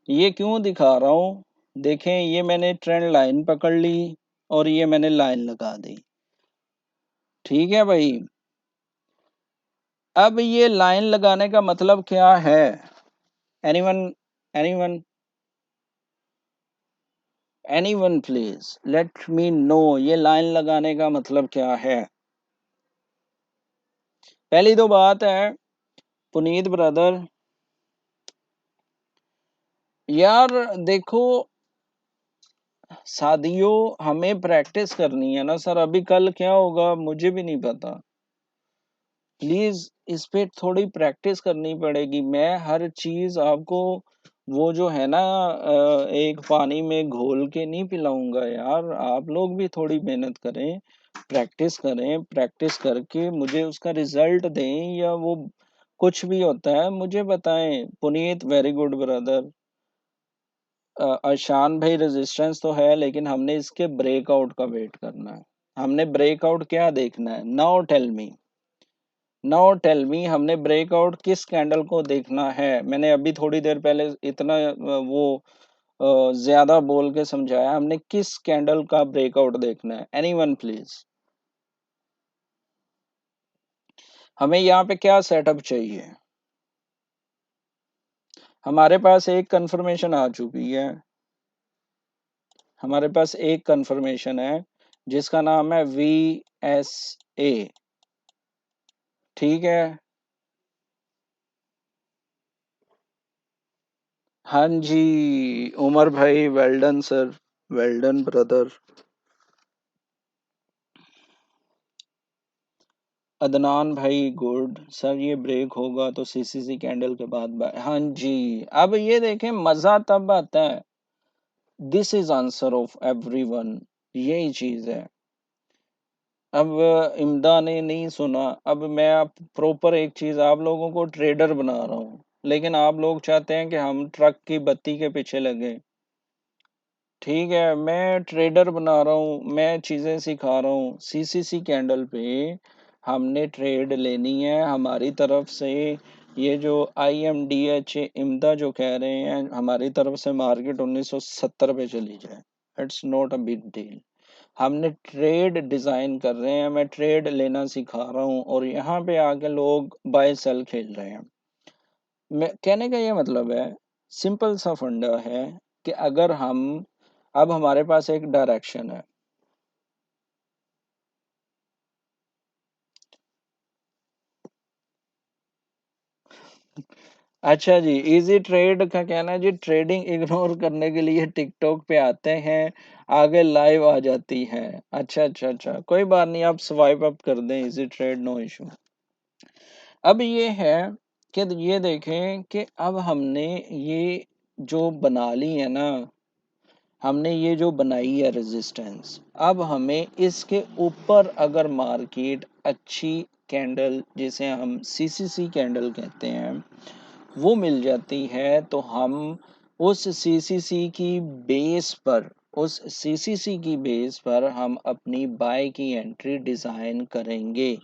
ये क्यों दिखा रहा हूँ? देखें, ये मैंने ट्रेंड लाइन पकड़ ली, और ये मैंने लाइन लगा दी। ठीक है भाई, अब ये लाइन लगाने का मतलब क्या है? Anyone anyone anyone please let me no, ये लाइन लगाने का मतलब क्या है? पहली तो बात है, पुनीत ब्रदर, यार देखो, शादियों हमें प्रैक्टिस करनी है ना सर, अभी कल क्या होगा मुझे भी नहीं पता। प्लीज इस पे थोड़ी प्रैक्टिस करनी पड़ेगी। मैं हर चीज आपको वो जो है ना, एक पानी में घोल के नहीं पिलाऊंगा यार, आप लोग भी थोड़ी मेहनत करें। प्रैक्टिस करें, प्रैक्टिस करके मुझे उसका रिजल्ट दें, या वो कुछ भी होता है मुझे बताएं। Puneet very good brother. Ashan भाई रेजिस्टेंस तो है, लेकिन हमने इसके ब्रेकआउट का वेट करना है। हमने ब्रेकआउट क्या देखना है? नाउ टेल मी हमने ब्रेकआउट किस कैंडल को देखना है? मैंने अभी थोड़ी देर पहले इतना ज्यादा बोल के समझाया। हमने किस कैंडल का ब्रेकआउट देखना है? Anyone please. हमें यहाँ पे क्या सेटअप चाहिए? हमारे पास एक कंफर्मेशन आ चुकी है। हमारे पास एक कंफर्मेशन है जिसका नाम है VSA। ठीक है। हाँ जी, उमर भाई well done sir, well done brother. Adnan भाई गुड सर, ये ब्रेक होगा तो CCC कैंडल के बाद हाँ जी। अब ये देखें, मजा तब आता है। This is answer of everyone. यही चीज है। अब इम्दा ने नहीं सुना। अब मैं आप प्रॉपर एक चीज आप लोगों को ट्रेडर बना रहा हूँ, लेकिन आप लोग चाहते हैं कि हम ट्रक की बत्ती के पीछे लगे। ठीक है, मैं ट्रेडर बना रहा हूँ, मैं चीजें सिखा रहा हूँ। CCC कैंडल पे हमने ट्रेड लेनी है हमारी तरफ से। ये जो IMDH इम्दा जो कह रहे हैं हमारी तरफ से, मार्केट 1970 पे चली जाए, it's not a big deal. हमने ट्रेड डिजाइन कर रहे हैं, मैं ट्रेड लेना सिखा रहा हूँ, और यहाँ पे आके लोग बाय सेल खेल रहे हैं। मैं कहने का ये मतलब है, सिंपल सा फंडा है कि अगर हम, अब हमारे पास एक डायरेक्शन है। अच्छा जी, इजी ट्रेड का कहना है जी, ट्रेडिंग इग्नोर करने के लिए टिकटॉक पे आते हैं, आगे लाइव आ जाती है। अच्छा अच्छा अच्छा, कोई बात नहीं, आप स्वाइप अप कर दें, इजी ट्रेड नो इशू। अब ये है कि ये देखें कि अब हमने ये जो बना ली है ना, हमने ये जो बनाई है रेजिस्टेंस, अब हमें इसके ऊपर अगर मार्केट अच्छी कैंडल, जिसे हम CCC कैंडल कहते हैं, वो मिल जाती है, तो हम उस CCC की बेस पर, उस CCC की बेस पर हम अपनी बाय की एंट्री डिजाइन करेंगे।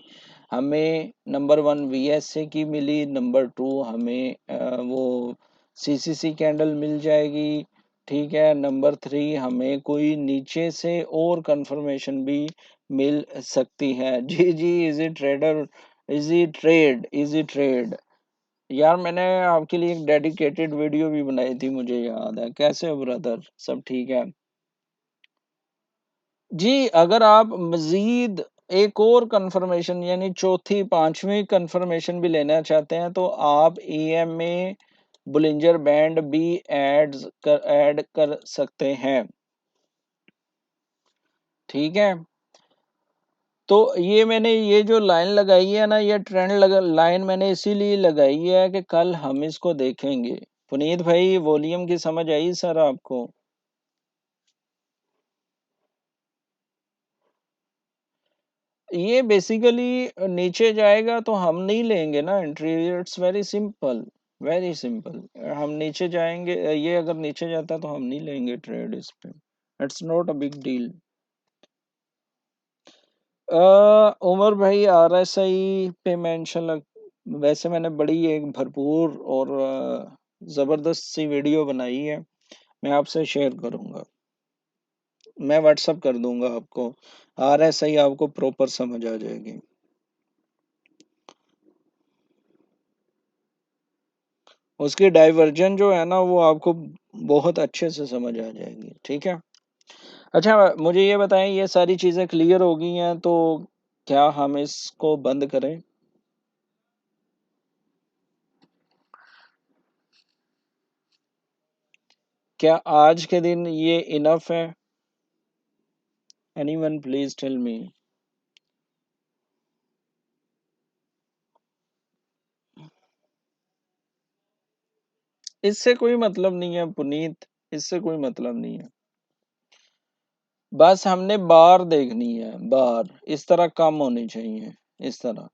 हमें नंबर 1 VSA की मिली, नंबर 2 हमें वो CCC कैंडल मिल जाएगी। ठीक है, नंबर 3 हमें कोई नीचे से और कंफर्मेशन भी मिल सकती है। जी जी, easy trader, easy trade, easy trade. यार मैंने आपके लिए एक डेडिकेटेड वीडियो भी बनाई थी, मुझे याद है। कैसे हो ब्रदर, सब ठीक है? जी, अगर आप मजीद एक और कंफर्मेशन, यानी चौथी पांचवी कंफर्मेशन भी लेना चाहते हैं, तो आप EMA बुलिंजर बैंड भी ऐड कर सकते हैं। ठीक है, तो ये मैंने ये जो लाइन लगाई है ना, ये लाइन मैंने इसीलिए लगाई है कि कल हम इसको देखेंगे। पुनीत भाई, वॉल्यूम की समझ आई सर आपको? ये बेसिकली नीचे जाएगा तो हम नहीं लेंगे ना entry. It's very simple, very simple. हम नीचे जाएंगे, ये अगर नीचे जाता तो हम नहीं लेंगे ट्रेड इस पे। It's not a big deal. Umar भाई, RSI पे मेंशन वैसे मैंने बड़ी एक भरपूर और जबरदस्त सी वीडियो बनाई है, मैं आपसे शेयर करूंगा। मैं व्हाट्सअप कर दूंगा आपको। RSI आपको प्रॉपर समझ आ जाएगी। उसकी डाइवर्जन जो है ना, वो आपको बहुत अच्छे से समझ आ जाएगी। ठीक है। अच्छा, मुझे ये बताएं, ये सारी चीजें क्लियर हो गई हैं तो क्या हम इसको बंद करें? क्या आज के दिन ये इनफ है? Anyone please tell me. इससे कोई मतलब नहीं है पुनीत, इससे कोई मतलब नहीं है। बस हमने बार देखनी है, बार इस तरह कम होनी चाहिए, इस तरह।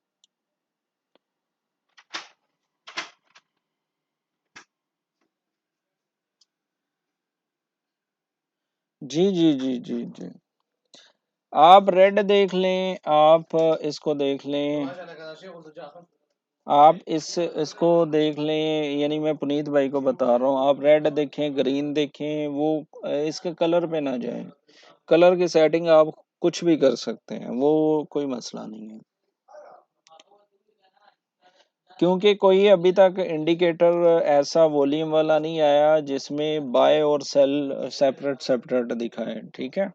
जी जी जी जी जी। आप रेड देख लें, आप इसको देख लें, आप इसको देख लें, यानी मैं पुनीत भाई को बता रहा हूँ, आप रेड देखें, ग्रीन देखें, वो इसके कलर पे ना जाए। कलर की सेटिंग आप कुछ भी कर सकते हैं, वो कोई मसला नहीं है। क्योंकि कोई अभी तक इंडिकेटर ऐसा वॉल्यूम वाला नहीं आया जिसमें बाय और सेल सेपरेट सेपरेट दिखाए, ठीक है।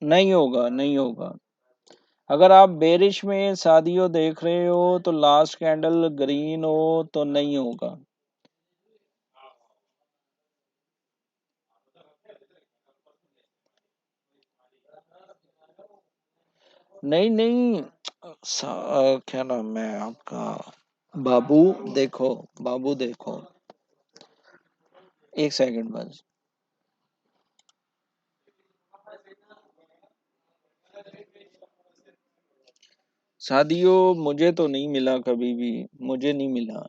नहीं होगा, नहीं होगा। अगर आप बेरिश में शादियों देख रहे हो तो लास्ट कैंडल ग्रीन हो तो नहीं होगा। नहीं नहीं, क्या नाम है आपका, बाबू, देखो, बाबू देखो, एक सेकंड बस। शादियों मुझे तो नहीं मिला कभी भी, मुझे नहीं मिला।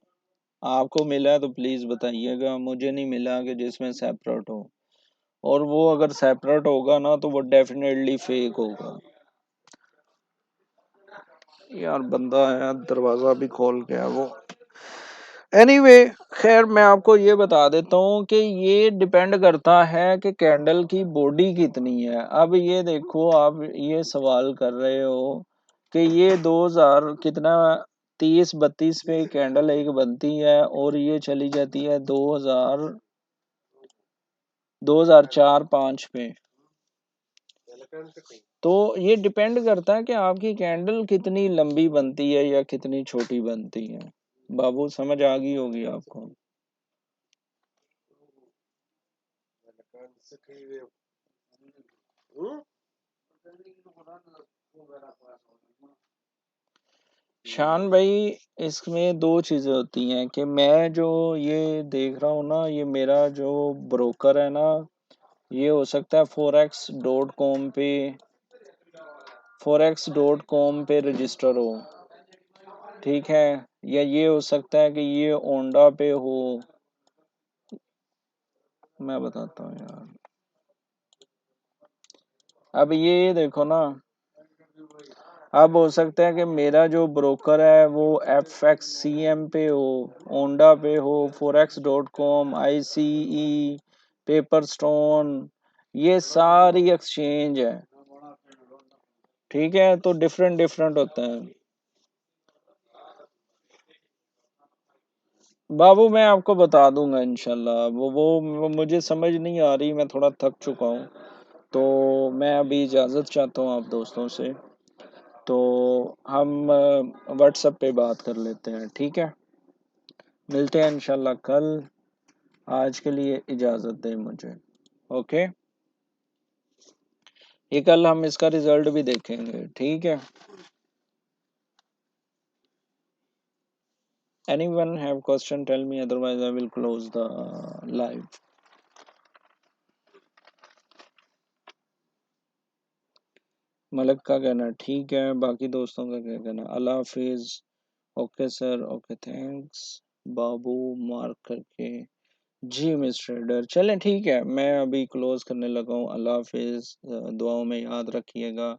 आपको मिला तो प्लीज बताइएगा, मुझे नहीं मिला कि जिसमें सेपरेट हो। और वो अगर सेपरेट होगा ना तो वो डेफिनेटली फेक होगा। यार बंदा है, दरवाजा भी खोल के है वो। एनीवे, खैर मैं आपको ये बता देता हूँ कि ये डिपेंड करता है कि कैंडल की बॉडी कितनी है। अब ये देखो, आप ये सवाल कर रहे हो कि ये 2000 कितना, 30-32 पे कैंडल एक बनती है और ये चली जाती है 2004-5 पे। तो ये डिपेंड करता है कि आपकी कैंडल कितनी लंबी बनती है या कितनी छोटी बनती है। बाबू समझ आ गई होगी आपको। शान भाई, इसमें दो चीजें होती हैं कि मैं जो ये देख रहा हूँ ना, ये मेरा जो ब्रोकर है ना, ये हो सकता है forex.com पे रजिस्टर हो, ठीक है। या ये हो सकता है कि ये ओंडा पे हो। मैं बताता हूँ यार, अब ये देखो ना, अब हो सकता है कि मेरा जो ब्रोकर है वो FXCM पे हो, ओंडा पे हो, forex.com, ICE, पेपर स्टोन, ये सारी एक्सचेंज है, ठीक है। तो डिफरेंट डिफरेंट होता है। बाबू मैं आपको बता दूंगा इंशाल्लाह, वो मुझे समझ नहीं आ रही, मैं थोड़ा थक चुका हूँ। तो मैं अभी इजाज़त चाहता हूँ आप दोस्तों से। तो हम व्हाट्सएप पे बात कर लेते हैं, ठीक है। मिलते हैं इंशाल्लाह कल। आज के लिए इजाज़त दें मुझे। ओके, ये कल हम इसका रिजल्ट भी देखेंगे, ठीक है। Anyone have question, tell me, otherwise I will close the live। Malak का कहना ठीक है, बाकी दोस्तों का क्या कहना। अल्लाह हाफिज। Okay sir, okay thanks. बाबू मार्क करके, जी मिस्टर ट्रेडर, चलें ठीक है, मैं अभी क्लोज करने लगा हूँ। अल्लाह हाफिज, दुआओं में याद रखिएगा,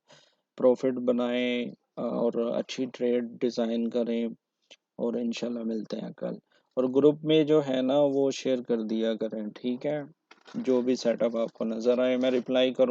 प्रॉफिट बनाएं और अच्छी ट्रेड डिज़ाइन करें, और इंशाल्लाह मिलते हैं कल। और ग्रुप में जो है ना वो शेयर कर दिया करें, ठीक है। जो भी सेटअप आपको नज़र आए मैं रिप्लाई करूँ।